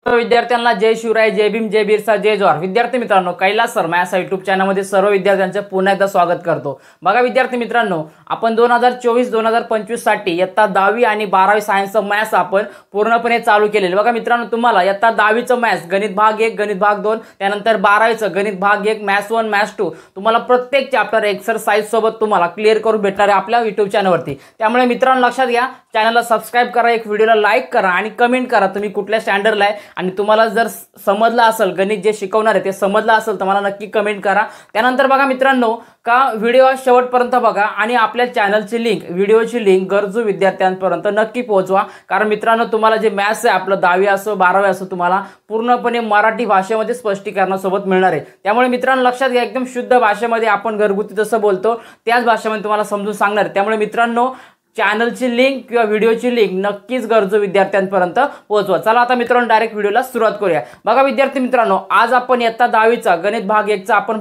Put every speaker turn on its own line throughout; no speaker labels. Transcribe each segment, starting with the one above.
विद्यार्थ्यांना जय शिवराय, जय भीम, जय बिरसा, जय जोहार। विद्यार्थी मित्रांनो, कैलास सर मॅथ्स यूट्यूब चॅनलमध्ये सर्व विद्यार्थ्यांचं पुन्हा एकदा स्वागत करतो। बघा विद्यार्थी मित्रांनो, आपण 2024-2025 साठी इयत्ता 10वी आणि 12वी सायन्सचं मॅथ्स आपण पूर्णपणे चालू केलेलं। बघा मित्रांनो, तुम्हाला इयत्ता 10वीचं मॅथ्स गणित भाग 1, गणित भाग 2, त्यानंतर 12वीचं गणित भाग 1, मॅथ्स 1, मॅथ्स 2 तुम्हाला प्रत्येक चॅप्टर एक्सरसाइज सोबत तुम्हाला क्लिअर करून भेटणार आहे आपल्या यूट्यूब चॅनलवरती। त्यामुळे मित्रांनो लक्षात घ्या, चॅनलला सबस्क्राइब करा, एक व्हिडिओला लाईक करा आणि कमेंट करा तुम्ही कुठल्या स्टँडर्डला आहे आणि तुम्हाला जर समजलं असेल गणित जे शिकवणार आहे ते समजलं असेल तर मला नक्की कमेंट करा। त्यानंतर बघा मित्रांनो, का व्हिडिओ शेवटपर्यंत बघा आणि आपल्या चॅनलची लिंक, व्हिडिओची लिंक गरजू विद्यार्थ्यांपर्यंत नक्की पोहोचवा। कारण मित्रांनो, तुम्हाला जे मॅथ्स आहे आपलं 10वी असो 12वी असो तुम्हाला पूर्णपणे मराठी भाषेमध्ये स्पष्टीकरणासोबत मिळणार आहे। त्यामुळे मित्रांनो लक्षात घ्या, एकदम शुद्ध भाषेमध्ये आपण घरगुती जसं बोलतो त्याच भाषेमध्ये तुम्हाला समजून सांगणार आहे। त्यामुळे मित्रांनो, चॅनलची लिंक किंवा व्हिडिओची लिंक नक्कीच गरजू विद्यार्थ्यांपर्यंत पोहोचवा। चला आता मित्रांनो डायरेक्ट व्हिडिओला सुरुवात करूया। बघा विद्यार्थी मित्रांनो, आज आपण इयत्ता 10वीचा गणित भाग 1चा आपण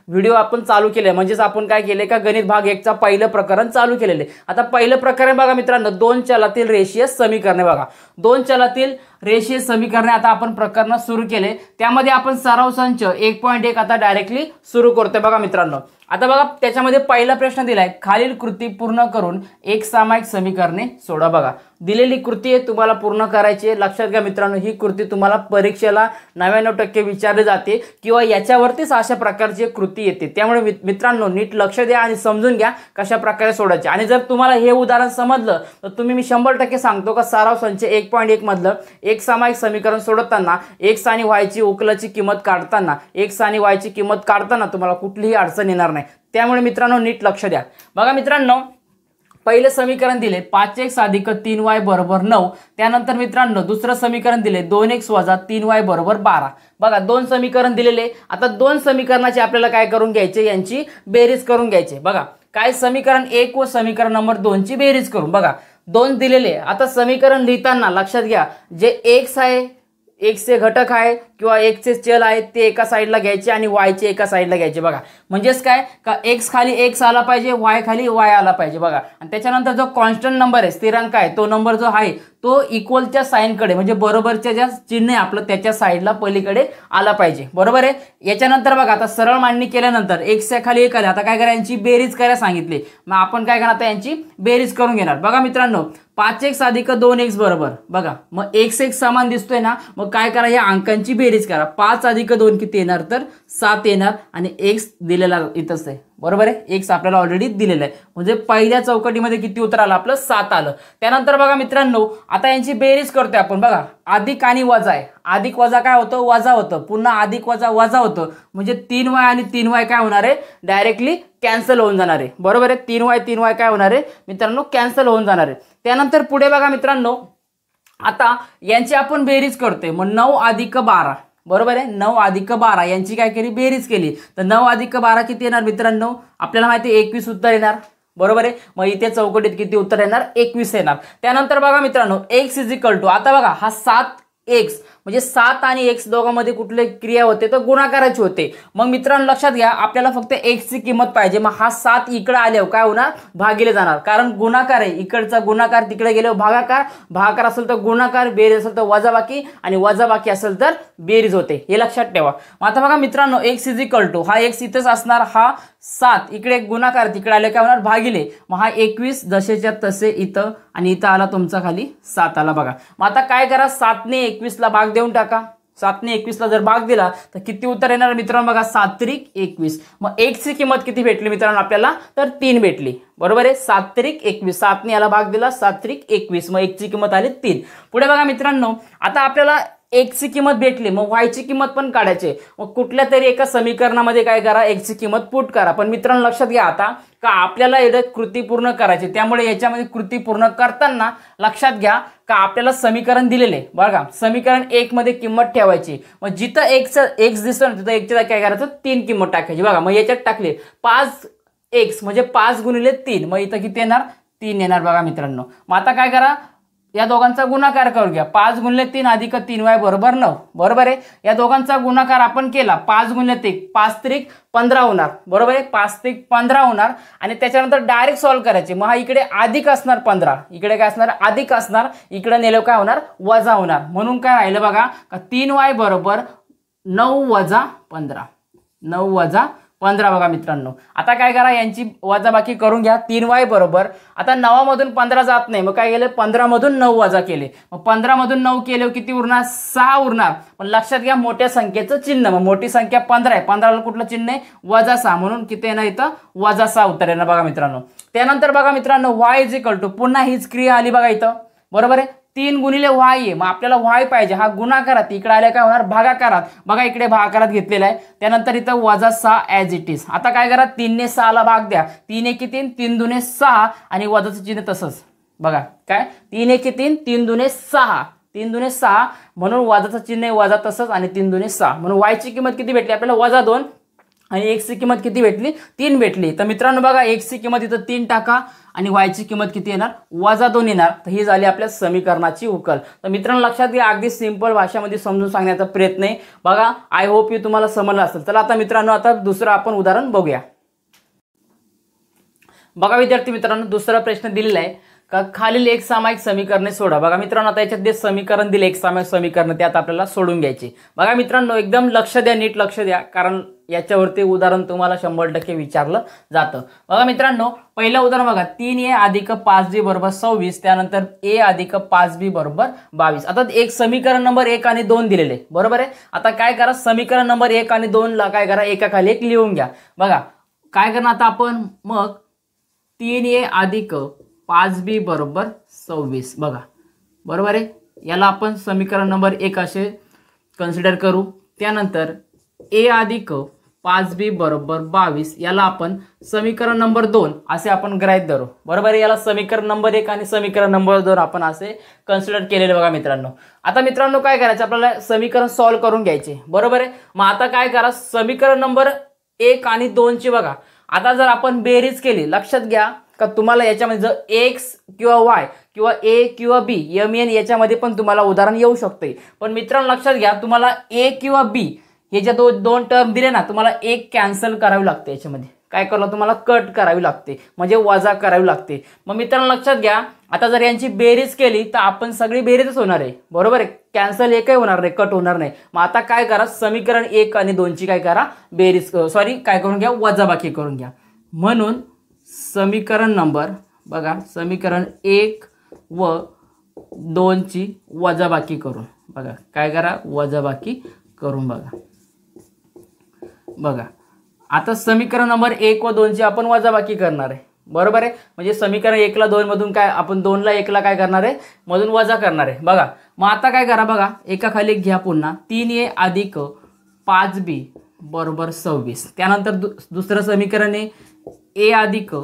व्हिडिओ आपण चालू केले। म्हणजेच आपण काय केले का गणित भाग 1चा पहिलं प्रकरण चालू केलेले। आता पहिलं प्रकरण बघा मित्रांनो, दोन चलातील रेषीय समीकरणे। बघा दोन चलातील रेषीय समीकरणे आता आपण प्रकरण सुरू केले। त्यामध्ये आपण सराव संच 1.1 आता डायरेक्टली सुरू करतोय। बघा मित्रांनो, आता बघा त्याच्यामध्ये पहिला प्रश्न दिलाय, खालील कृती पूर्ण करून एक सामायिक समीकरणे सोडवा। बघा दिलेली कृती आहे, तुम्हाला पूर्ण करायची आहे। लक्षात घ्या मित्रांनो, ही कृती तुम्हाला परीक्षेला 99% विचारली जाते किंवा याच्यावरतीच अशा प्रकारची कृती येते। त्यामुळे मित्रांनो नीट लक्ष द्या आणि समजून घ्या कशा प्रकारे सोडायचे। आणि जर तुम्हाला हे उदाहरण समजलं तर तुम्ही मी 100% सांगतो का सराव संच 1.1 मधलं एक सामायिक समीकरण सोडवताना x आणि y ची उकलाची किंमत काढताना x आणि y ची किंमत काढताना तुम्हाला कुठलीही अडचण येणार नाही। त्यामुळे मित्रांनो नीट लक्ष द्या। बघा मित्रांनो, पहिले समीकरण दिले 5x + 3y = 9। त्यानंतर मित्रांनो दुसरं समीकरण दिले 2x - 3y = 12। बघा दोन समीकरण दिलेले। आता दोन समीकरणाची आपल्याला काय करून घ्यायचे, यांची बेरीज करून घ्यायची। बघा काय समीकरण 1 व समीकरण नंबर 2 ची बेरीज करून बघा दोन दिलेले। आता समीकरण लिहिताना लक्षात घ्या, जे x आहे, x चे घटक आहे किंवा x चे चल आहेत ते एका साईडला घ्यायचे आणि y चे एका साईडला घ्यायचे। बघा म्हणजेच काय का x खाली x आला पाहिजे, y खाली y आला पाहिजे। बघा आणि त्याच्यानंतर जो कॉन्स्टंट नंबर आहे, स्थिरांक आहे, तो नंबर जो आहे तो इक्वलच्या साइनकडे म्हणजे बरोबरच्या ज्या चिन्ह आहे आपलं त्याच्या साईडला पलीकडे आला पाहिजे। बरोबर आहे। याच्यानंतर बघा आता सरळ मांडणी केल्यानंतर x च्या खाली 1 आले। आता काय करा, यांची बेरीज करायला सांगितले, मग आपण काय करणार, आता यांची बेरीज करून घेणार। बघा मित्रांनो, 5x + 2x बरोबर, बघा मग x समान दिसतोय ना, मग काय करा, या अंकांची बेरीज करा। 5 + 2 किती येणार, तर 7 येणार आणि x दिलेला इथंच आहे। बरोबर आहे, x आपल्याला ऑलरेडी दिलेला आहे, म्हणजे पहिल्या चौकटीमध्ये किती उत्तर आलं आपलं, 7 आलं। त्यानंतर बघा मित्रांनो, आता यांची बेरीज करतोय आपण। बघा अधिक आणि वजा आहे, अधिक वजा काय होतं, वजा होतं, पुन्हा अधिक वजा वजा होतं, म्हणजे 3y आणि 3y काय होणार आहे, डायरेक्टली कॅन्सल होऊन जाणार आहे। बरोबर आहे, 3y काय होणार आहे मित्रांनो, कॅन्सल होऊन जाणार आहे। त्यानंतर पुढे बघा मित्रांनो, आता यांची आपण बेरीज करतोय, मग 9 + 12 बरोबर आहे, 9 + 12 यांची काय केली, बेरीज केली, तर 9 + 12 किती येणार मित्रांनो, आपल्याला माहिती आहे 21 उत्तर येणार। बरोबर आहे, मग इथे चौकटीत किती उत्तर येणार, 21 येणार। त्यानंतर बघा मित्रांनो, x = आता बघा हा 7x म्हणजे 7 आणि x दोघांमध्ये कुठली क्रिया होते, तर गुणाकाराची होते। मग मित्रांनो लक्षात घ्या, आपल्याला फक्त x ची किंमत पाहिजे, मग हा 7 इकडे आल्यावर काय होणार, भागिले जाणार, कारण गुणाकार आहे, इकडचा गुणाकार तिकडे गेल्यावर भागाकार, भागाकार असेल तर गुणाकार, बेरीज असेल तर वजाबाकी आणि वजाबाकी असेल तर बेरीज होते, हे लक्षात ठेवा। मग आता बघा मित्रांनो, x = हा x इथंच असणार, हा 7 इकडे गुणाकार तिकडे आले काय होणार, भागिले, मग हा 21 जसेच्या तसे इथं आणि इथं आला तुमचा खाली 7 आला। बघा मग आता काय करा, 7 ने 21 ला भाग देऊन टाका। 7 ने 21 ला जर भाग दिला तर किती उत्तर येणार मित्रांनो, बघा 7 × 21। मग x ची किंमत किती भेटली मित्रांनो आपल्याला, तर 3 भेटली। बरोबर आहे, 7 × 21, 7 ने याला भाग दिला, 7 × 21, मग x ची किंमत आली 3। पुढे बघा मित्रांनो, आता आपल्याला x ची किंमत भेटली, मग y ची किंमत पण काढायची, मग कुठल्या तरी एका समीकरणामध्ये काय करा, x ची किंमत पुट करा। पण मित्रांनो लक्षात घ्या, आता का आपल्याला इथे कृती पूर्ण करायची, त्यामुळे याच्यामध्ये कृती पूर्ण करताना लक्षात घ्या का आपल्याला समीकरण दिलेले। बघा समीकरण 1 मध्ये किंमत ठेवायची, मग जिथं x दिसतो ना तिथं x ची काय करायचं, 3 किंमत टाकायची। बघा मग याच्यात टाकले 5x म्हणजे 5 × 3, मग इथं किती येणार, 3 येणार। बघा मित्रांनो, मग आता काय करा, या दोघांचा गुणाकार करू घ्या. 5 गुणिले 3 अधिक 3y बरोबर 9. बरोबर आहे. या दोघांचा गुणाकार आपण केला 5 गुणिले 3 5 त्रिक 15 होणार. बरोबर आहे. 5 त्रिक 15 होणार आणि त्याच्यानंतर डायरेक्ट सॉल्व्ह करायचे. मग हा इकडे अधिक असणार 15, इकडे काय असणार अधिक असणार, इकडे नेलं काय होणार वजा होणार. म्हणून काय राहिलं बघा का 3y बरोबर 9 वजा 15. 9 वजा 15 बघा मित्रांनो. आता काय करा यांची वजाबाकी करून घ्या. 3y बरोबर आता 9 मधून 15 जात नाही, मग काय केलं 15 मधून 9 वजा केले. मग 15 मधून 9 केले किती उरणार 6 उरणार. पण लक्षात घ्या मोठ्या संख्येचं चिन्ह, मग मोठी संख्या 15 आहे, 15 ला कुठलं चिन्ह आहे वजा 6, म्हणून किती येणार इथं वजा 6 उत्तर येणार बघा मित्रांनो. त्यानंतर बघा मित्रांनो y इज इक्वल टू पुन्हा हीच क्रिया आली बघा इथं. बरोबर आहे. 3 गुणिले y आहे, मग आपल्याला y पाहिजे, हा गुणाकारात, इकडे आल्या काय होणार भागाकारात. बघा इकडे भागाकारात घेतलेला आहे. त्यानंतर इथं वजा 6 ॲज इट इज. आता काय करा 3 ने 6 ला भाग द्या. 3 एके 3 3 दुने 6 आणि वजाचं चिन्ह तसंच बघा काय 3 एके 3 3 दुने 6 3 दुने 6 म्हणून वजाचं चिन्ह आहे वजा तसंच आणि 3 दुने 6 म्हणून y ची किंमत किती भेटली आपल्याला वजा 2 आणि x ची किंमत किती भेटली 3 भेटली. तर मित्रांनो बघा x ची किंमत इथं 3 टाका आणि y ची किंमत किती येणार वजा 2 येणार. तर ही झाली आपल्या समीकरणाची उकल. तर मित्रांनो लक्षात घ्या अगदी सिंपल भाषेमध्ये समजून सांगण्याचा प्रयत्न आहे बघा. आय होप यू तुम्हाला समजलं असेल. चला आता मित्रांनो आता दुसरं आपण उदाहरण बघूया. बघा विद्यार्थी मित्रांनो दुसरा प्रश्न दिलेला आहे का खालील एक सामायिक समीकरणे सोडा. बघा मित्रांनो आता याच्यात जे समीकरण दिले एक सामायिक समीकरण ते आता आपल्याला सोडून घ्यायचे. बघा मित्रांनो एकदम लक्ष द्या, नीट लक्ष द्या, कारण याच्यावरती उदाहरण तुम्हाला 100% विचारलं जातं. बघा मित्रांनो पहिलं उदाहरण बघा 3a अधिक 5b बरोबर 26. त्यानंतर a अधिक 5b बरोबर 22. आता एक समीकरण नंबर 1 आणि 2 दिलेले बरोबर आहे. आता काय करा समीकरण नंबर 1 आणि 2 ला काय करा एकाखाली एक लिहून घ्या. बघा काय करणार आता आपण मग 3a अधिक 5b बरोबर 26 बघा बरोबर आहे. याला आपण समीकरण नंबर 1 असे कन्सिडर करू. त्यानंतर a अधिक 5b बरोबर 22 याला आपण समीकरण नंबर 2 असे आपण गृहीत धरू. बरोबर आहे. याला समीकरण नंबर 1 आणि समीकरण नंबर 2 आपण असे कन्सिडर केलेले बघा मित्रांनो. आता मित्रांनो काय करायचं आपल्याला समीकरण सॉल्व्ह करून घ्यायचे. बरोबर आहे. मग आता काय करा समीकरण नंबर 1 आणि 2 ची बघा आता जर आपण बेरीज केली लक्षात घ्या का तुम्हाला याच्यामध्ये जर x किंवा y किंवा a किंवा b mn याच्यामध्ये पण तुम्हाला उदाहरण येऊ शकते. पण मित्रांनो लक्षात घ्या तुम्हाला a किंवा b हे जे दोन टर्म दिले ना तुम्हाला एक कॅन्सल करावी लागते. याच्यामध्ये काय करावं तुम्हाला कट करावी लागते म्हणजे वजा करावी लागते. मग मित्रांनो लक्षात घ्या आता जर यांची बेरीज केली तर आपण सगळी बेरीजच होणार आहे. बरोबर आहे. कॅन्सल एकही होणार नाही, कट होणार नाही. मग आता काय करा समीकरण 1 आणि 2 ची काय करा बेरीज काय करून घ्या वजाबाकी करून घ्या. म्हणून समीकरण नंबर बघा समीकरण 1 व 2 ची वजाबाकी करून बघा काय करा वजाबाकी करून बघा आता समीकरण नंबर 1 व 2 ची आपण वजाबाकी करणार आहे. बरोबर आहे. म्हणजे समीकरण 1 ला 2 मधून काय आपण 2 ला 1 ला काय करणार आहे मधून वजा करणार आहे. बघा मग आता काय करा बघा एकाखाली घ्या पुन्हा 3a अधिक 5b बरोबर 26. त्यानंतर दुसरं समीकरण आहे a अधिक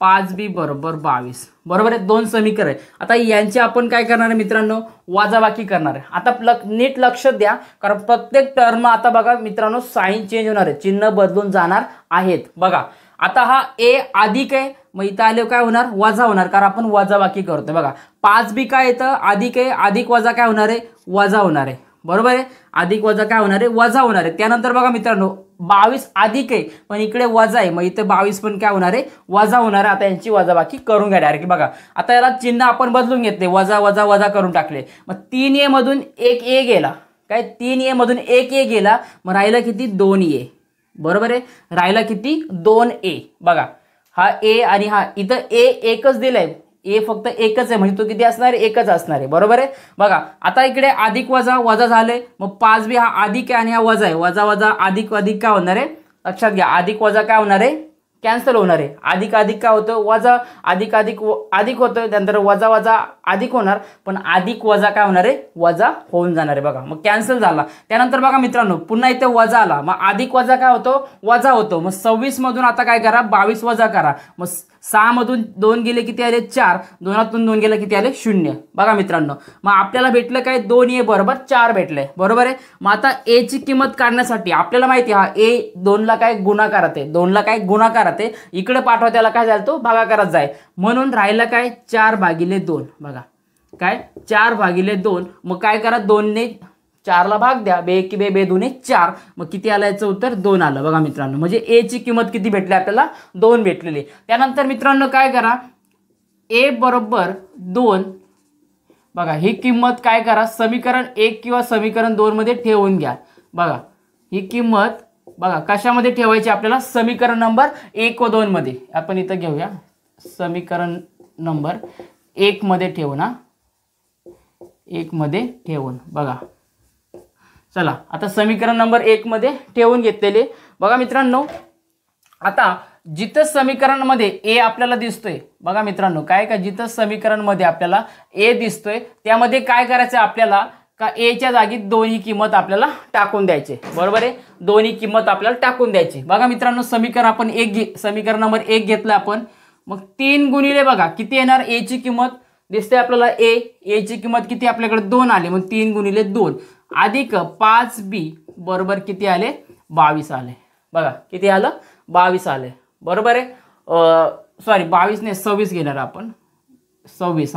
5b बरोबर 22. बरोबर आहे. 2 समीकरण आहे. आता यांची आपण काय करणार आहे मित्रांनो वजाबाकी करणार आहे. आता नीट लक्ष द्या कारण प्रत्येक टर्म आता बघा मित्रांनो साइन चेंज होणार आहे, चिन्ह बदलून जाणार आहेत. बघा आता हा a अधिक आहे मग इथं आले काय होणार वजा होणार कारण आपण वजाबाकी करतोय. बघा 5b काय येतं अधिक आहे, अधिक वजा काय होणार आहे वजा होणार आहे. बरोबर आहे. अधिक वजा काय होणार आहे वजा होणार आहे. त्यानंतर बघा मित्रांनो 22 अधिक आहे पण इकडे वजा आहे मग इथे 22 पण काय होणार आहे वजा होणार आहे. आता यांची वजाबाकी करून घ्या डायरेक्ट. बघा आता याला चिन्ह आपण बदलून घेतले वजा वजा वजा करून टाकले. मग 3a मधून 1a गेला काय 3a मधून 1a गेला मग राहिला किती 2a. बरोबर आहे. राहिला किती 2a. बघा हा a आणि हा इथं a एकच दिलाय ए फक्त एकच आहे म्हणजे तो किती असणार आहे एकच असणार आहे. बरोबर आहे. बघा आता इकडे अधिक वजा वजा झाले मग 5b हा अधिक आहे आणि हा वजा आहे. वजा वजा अधिक अधिक काय होणार आहे लक्षात घ्या अधिक वजा काय होणार आहे कॅन्सल होणार आहे. अधिक अधिक काय होतं वजा अधिक अधिक अधिक होतं त्यानंतर वजा वजा अधिक होणार पण अधिक वजा काय होणार आहे वजा होऊन जाणार आहे. बघा मग कॅन्सल झाला. त्यानंतर बघा मित्रांनो पुन्हा इथे वजा आला मग अधिक वजा काय होतो वजा होतो. मग 26 मधून आता काय करा 22 वजा करा. मग 6 मधून 2 गेले किती आले 4, 2तून 2 गेले किती आले 0. बघा मित्रांनो मग आपल्याला भेटलं काय 2a बरोबर 4 भेटले. बरोबर आहे. मग आता a ची किंमत काढण्यासाठी आपल्याला माहिती आहे हा a 2 ला काय गुणाकारात आहे 2 ला काय गुणाकारात आहे इकडे पाठवा त्याला काय झालं तो भागाकारात जाय म्हणून राहिलं काय 4/2. बघा काय 4/2. मग काय करा 2 ने 4 ला भाग द्या, 2 की 2 2 दुने 4. मग किती आलं याचं उत्तर 2 आलं बघा मित्रांनो. म्हणजे ए ची किंमत किती भेटली आपल्याला 2 भेटलेली. त्यानंतर मित्रांनो काय करा ए बरोबर 2 बघा ही किंमत काय करा समीकरण 1 किंवा समीकरण 2 मध्ये ठेवून घ्या. बघा ही किंमत बघा कशामध्ये ठेवायची आपल्याला समीकरण नंबर 1 व 2 मध्ये. आपण इथं घेऊया समीकरण नंबर 1 मध्ये ठेवून 1 मध्ये ठेवून बघा. चला आता समीकरण नंबर 1 मध्ये ठेवून घेतलेले बघा मित्रांनो. आता जिथं समीकरण मध्ये ए आपल्याला दिसतोय बघा मित्रांनो काय का जिथं समीकरण मध्ये आपल्याला ए दिसतोय त्यामध्ये काय करायचं आपल्याला का ए च्या जागी 2 ही किंमत आपल्याला टाकून द्यायची. बरोबर आहे 2 ही किंमत आपल्याला टाकून द्यायची. बघा मित्रांनो समीकरण आपण समीकरण नंबर 1 घेतलं आपण. मग 3 गुणिले बघा किती येणार ए ची किंमत दिसते आपल्याला ए ची किंमत किती आपल्याकडे 2 आली. मग 3 गुणिले 2 अधिक 5b बरोबर किती आले 22 आले. बघा किती आलं 22 आले. बरोबर आहे सॉरी 22 नाही 26 घेणार आपण 26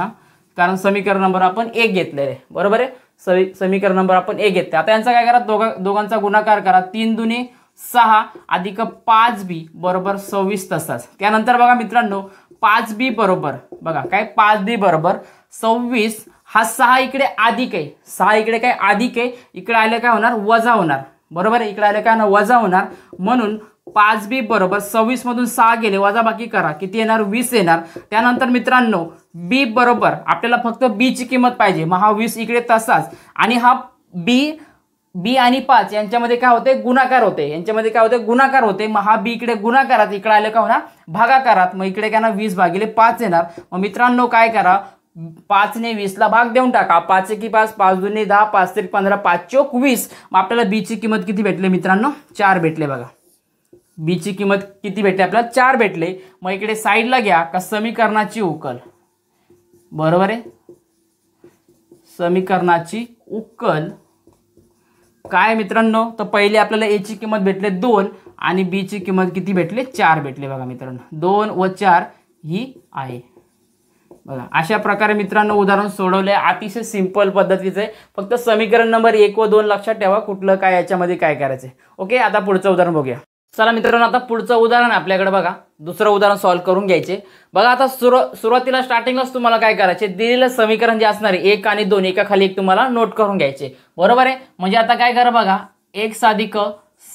कारण समीकरण नंबर आपण 1 घेतलेले. बरोबर आहे समीकरण नंबर आपण 1 घेतले. आता यांचा काय करा दोघांचा गुणाकार करा. 3 दुने 6 अधिक 5b बरोबर 26 तसाच. त्यानंतर बघा मित्रांनो 5b बरोबर बघा काय 5b बरोबर 26. हा 6 इकडे अधिक आहे 6 इकडे काय अधिक आहे इकडे आले काय होणार वजा होणार. बरोबर आहे इकडे आले काय होणार वजा होणार. म्हणून 5b बरोबर 26 मधून 6 गेले वजा बाकी करा किती येणार 20 येणार. त्यानंतर मित्रांनो b बरोबर आपल्याला फक्त b ची किंमत पाहिजे. मग हा 20 इकडे तसाच आणि हा b आणि 5 यांच्यामध्ये काय होते गुणाकार होते. यांच्यामध्ये काय होते गुणाकार होते. मग हा b इकडे गुणाकारात इकडे आले का होणार भागाकारात. मग इकडे काय ना 20/5 येणार. मग मित्रांनो काय करा 5 ने 20 ला भाग देऊन टाका. 5 1 5 5 2 10 5 3 15 5 चौक 20. मग आपल्याला b ची किंमत किती भेटले मित्रांनो 4 भेटले. बघा b ची किंमत किती भेटले आपल्याला 4 भेटले. मग इकडे साईडला घ्या का समीकरणाची उकल. बरोबर आहे समीकरणाची उकल काय मित्रांनो तर पहिले आपल्याला a ची किंमत भेटले 2 आणि b ची किंमत किती भेटले 4 भेटले. बघा मित्रांनो 2 व 4 ही आहे. बघा अशा प्रकारे मित्रांनो उदाहरण सोडवले. अतिशय सिंपल पद्धतीचे. फक्त समीकरण नंबर 1 व 2 लक्षात ठेवा कुठलं काय याच्यामध्ये काय करायचं. ओके आता पुढचं उदाहरण बघूया. चला मित्रांनो आता पुढचं उदाहरण आपल्याकडे बघा दुसरं उदाहरण सॉल्व्ह करून घ्यायचे. बघा आता सुरुवातीला स्टार्टिंगलाच तुम्हाला काय करायचे दिलेलं समीकरण जे असणार आहे 1 आणि 2 एकाखाली एक तुम्हाला नोट करून घ्यायचे. बरोबर आहे. म्हणजे आता काय करा बघा x अधिक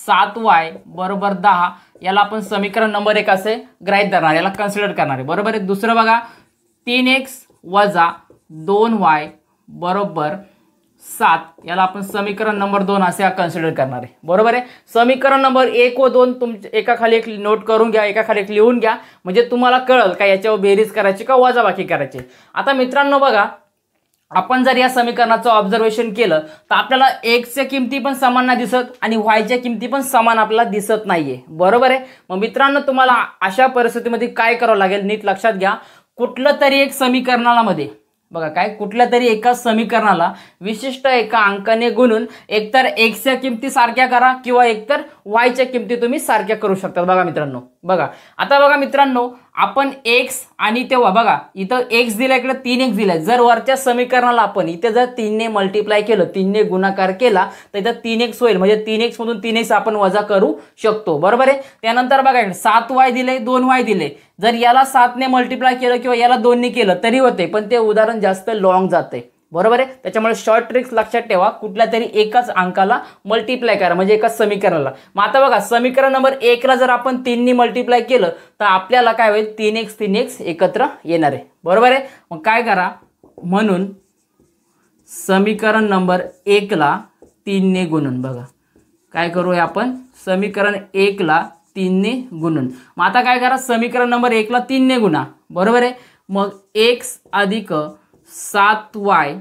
7y बरोबर 10 याला आपण समीकरण नंबर 1 असे गृहीत धरणार याला कन्सिडर करणार आहे. बरोबर आहे. दुसरं बघा 3x वजा 2y बरोबर 7 याला आपण समीकरण नंबर 2 असे कन्सिडर करणार आहे. बरोबर आहे. समीकरण नंबर 1 व 2 तुमच्या एकाखाली एक नोट करून घ्या एकाखाली एक लिहून घ्या म्हणजे तुम्हाला कळेल का याच्यावर बेरीज करायची का वजाबाकी करायची. आता मित्रांनो बघा आपण जर या समीकरणाचं ऑब्झर्वेशन केलं तर आपल्याला x च्या किमती पण समान नाही दिसत आणि y च्या किमती पण समान आपल्याला दिसत नाहीये. बरोबर आहे. मग मित्रांनो तुम्हाला अशा परिस्थितीमध्ये काय करावं लागेल नीट लक्षात घ्या. कुठलं तरी एक समीकरणाला मध्ये बघा काय कुठल्या तरी एका समीकरणाला विशिष्ट एका अंकाने गुणून एकतर x च्या किमती सारख्या करा किंवा एकतर y च्या किमती तुम्ही सारख्या करू शकता. बघा मित्रांनो बघा आता बघा मित्रांनो आपण x आणि तेव्हा बघा इथं x दिला इकडे 3x दिलाय. जर वरच्या समीकरणाला आपण इथे जर 3 ने मल्टिप्लाय केलं 3 ने गुणाकार केला तर इथं 3x होईल. म्हणजे 3x मधून 3x आपण वजा करू शकतो. बरोबर आहे. त्यानंतर बघा 7y दिले 2y दिले. जर याला 7 ने मल्टिप्लाय केलं किंवा याला 2 ने केलं तरी होते पण ते उदाहरण जास्त लॉंग जाते. बरोबर आहे. त्याच्यामुळे शॉर्ट ट्रिक्स लक्षात ठेवा कुठल्या तरी एकाच अंकाला मल्टिप्लाय करा म्हणजे एकाच समीकरणाला. मग आता बघा समीकरण नंबर 1 ला जर आपण 3 ने मल्टिप्लाय केलं तर आपल्याला काय होईल 3x एकत्र येणार आहे. बरोबर आहे. मग काय करा म्हणून समीकरण नंबर 1 ला 3 ने गुणून बघा काय करूया आपण समीकरण 1 ला 3 ने गुणून. मग आता काय करा समीकरण नंबर 1 ला 3 ने गुणा. बरोबर आहे. मग x अधिक 7y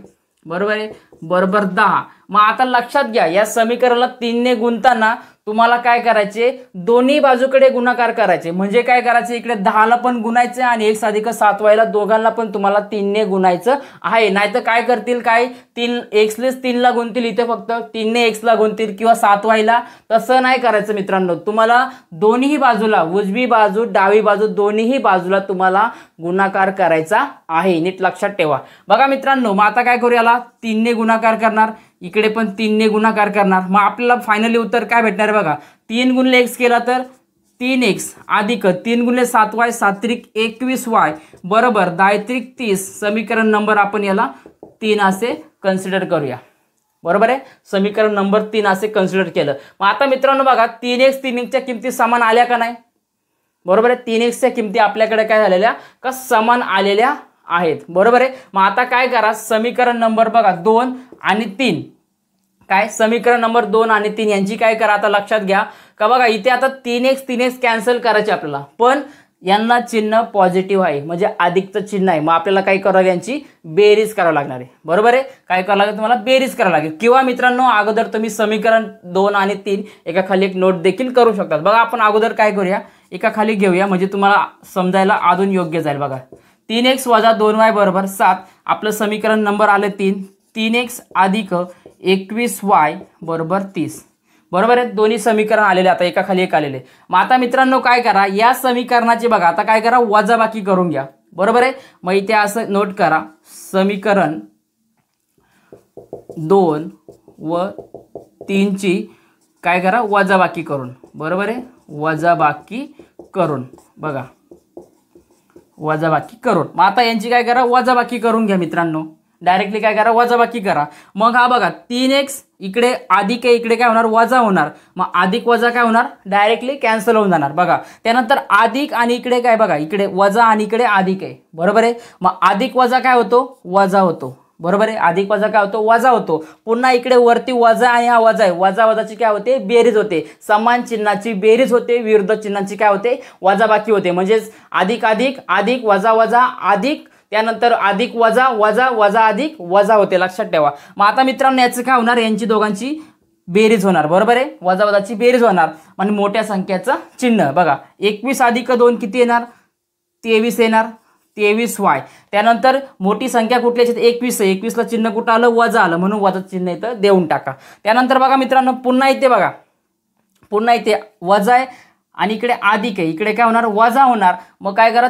बरोबर आहे बरोबर 10। मग आता लक्षात घ्या या समीकरणाला 3 ने गुणताना तुम्हाला काय करायचे, दोन्ही बाजूकडे गुणाकार करायचे। म्हणजे काय करायचे, इकडे 10 ला पण गुणायचे आणि x अधिक 7 व्हायला दोघांना पण तुम्हाला 3 ने गुणायचं आहे। नाहीतर काय करतील, काय 3 x ले 3 ला गुणतील, इथे फक्त 3 ने x ला गुणतील किंवा 7 व्हायला। तसं नाही करायचं मित्रांनो, तुम्हाला दोन्ही बाजूला, उजवी बाजू डावी बाजू दोन्ही बाजूला तुम्हाला गुणाकार करायचा आहे, नीट लक्षात ठेवा। बघा मित्रांनो, मग आता काय करू, याला 3 ने गुणाकार करणार, इकडे पण 3 ने गुणाकार करणार। मग आपल्याला फायनली उत्तर काय भेटणार आहे बघा, 3 गुणिले x केला तर 3x अधिक 3 गुणिले 7y 7 21y बरोबर 10 30। समीकरण नंबर आपण याला 3 असे कन्सिडर करूया, बरोबर आहे। समीकरण नंबर 3 असे कन्सिडर केलं। मग आता मित्रांनो बघा 3x 3xच्या किमती समान आल्या का नाही, बरोबर आहे। 3xच्या किमती आपल्याकडे काय झालेल्या का समान आलेल्या आहेत, बरोबर आहे। मग आता काय करा, समीकरण नंबर बघा 2 आणि 3, काय समीकरण नंबर 2 आणि 3 यांची काय करा, आता लक्षात घ्या का बघा इथे आता 3x कॅन्सल करायचे आपल्याला, पण यांना चिन्ह पॉझिटिव्ह आहे म्हणजे अधिकचं चिन्ह आहे। मग आपल्याला काय करावं, यांची बेरीज करावी लागणार आहे, बरोबर आहे। काय करावं लागेल, तुम्हाला बेरीज करावी लागेल। किंवा मित्रांनो अगोदर तुम्ही समीकरण 2 आणि 3 एका खाली एक नोट देखील करू शकतात। बघा आपण अगोदर काय करूया, एका खाली घेऊया म्हणजे तुम्हाला समजायला अजून योग्य जाईल। बघा 3x - 2y बरोबर 7, आपलं समीकरण नंबर आले 3, 3x अधिक 21y बरोबर 30, बरोबर आहे। दोन्ही समीकरण आलेले आता एका खाली एक आलेले। मग आता मित्रांनो काय करा, या समीकरणाचे बघा आता काय करा, वजाबाकी करून घ्या, बरोबर आहे। मग इथे असं नोट करा, समीकरण 2 व 3 ची काय करा, वजाबाकी करून, बरोबर आहे, वजाबाकी करून बघा, वजाबाकी करून। मग आता यांची काय करा, वजाबाकी करून घ्या मित्रांनो, डायरेक्टली काय करा, वजाबाकी करा। मग हा बघा 3x इकडे अधिक आहे, इकडे काय होणार, वजा होणार। मग अधिक वजा काय होणार, डायरेक्टली कॅन्सल होऊन जाणार। बघा त्यानंतर अधिक आणि इकडे काय बघा, इकडे वजा आणि इकडे अधिक आहे, बरोबर आहे। मग अधिक वजा काय होतो, वजा होतो, बरोबर आहे। अधिक वजा काय होतो, वजा होतो। पुन्हा इकडे वरती वजा आणि हा वजा आहे, वजा वजाची काय होते, बेरीज होते। समान चिन्हाची बेरीज होते, विरुद्ध चिन्हाची काय होते, वजाबाकी होते। म्हणजेच अधिक अधिक अधिक वजा वजा अधिक, त्यानंतर अधिक वजा वजा वजा अधिक वजा होते, लक्षात ठेवा। मग आता मित्रांनो याचं काय होणार, यांची दोघांची बेरीज होणार, बरोबर आहे, वजा वजाची बेरीज होणार आणि मोठ्या संख्येचं चिन्ह बघा 21 अधिक 2 किती येणार, 23 येणार, 23y। त्यानंतर मोठी संख्या कुठली आहे, 21 आहे, 21 ला चिन्ह कुठं आलं, वजा आलं, म्हणून वजा चिन्ह इथं देऊन टाका। त्यानंतर बघा मित्रांनो पुन्हा इथे बघा, पुन्हा इथे वजा आहे आणि इकडे अधिक आहे, इकडे काय होणार, वजा होणार। मग काय करा,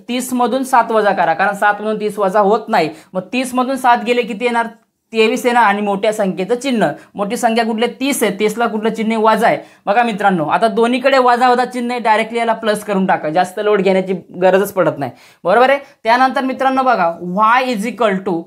30 मधून 7 वजा करा, कारण 7 मधून 30 वजा होत नाही। मग 30 मधून 7 गेले किती येणार, 23 येणार आणि मोठ्या संख्येचं चिन्ह, मोठी संख्या कुठले 30 आहे, 30 ला कुठलं चिन्ह वजा आहे। बघा मित्रांनो आता दोन्हीकडे वजा वजा चिन्ह आहे, डायरेक्टली याला प्लस करून टाका, जास्त लोड घेण्याची गरजच पडत नाही, बरोबर आहे। त्यानंतर मित्रांनो बघा y =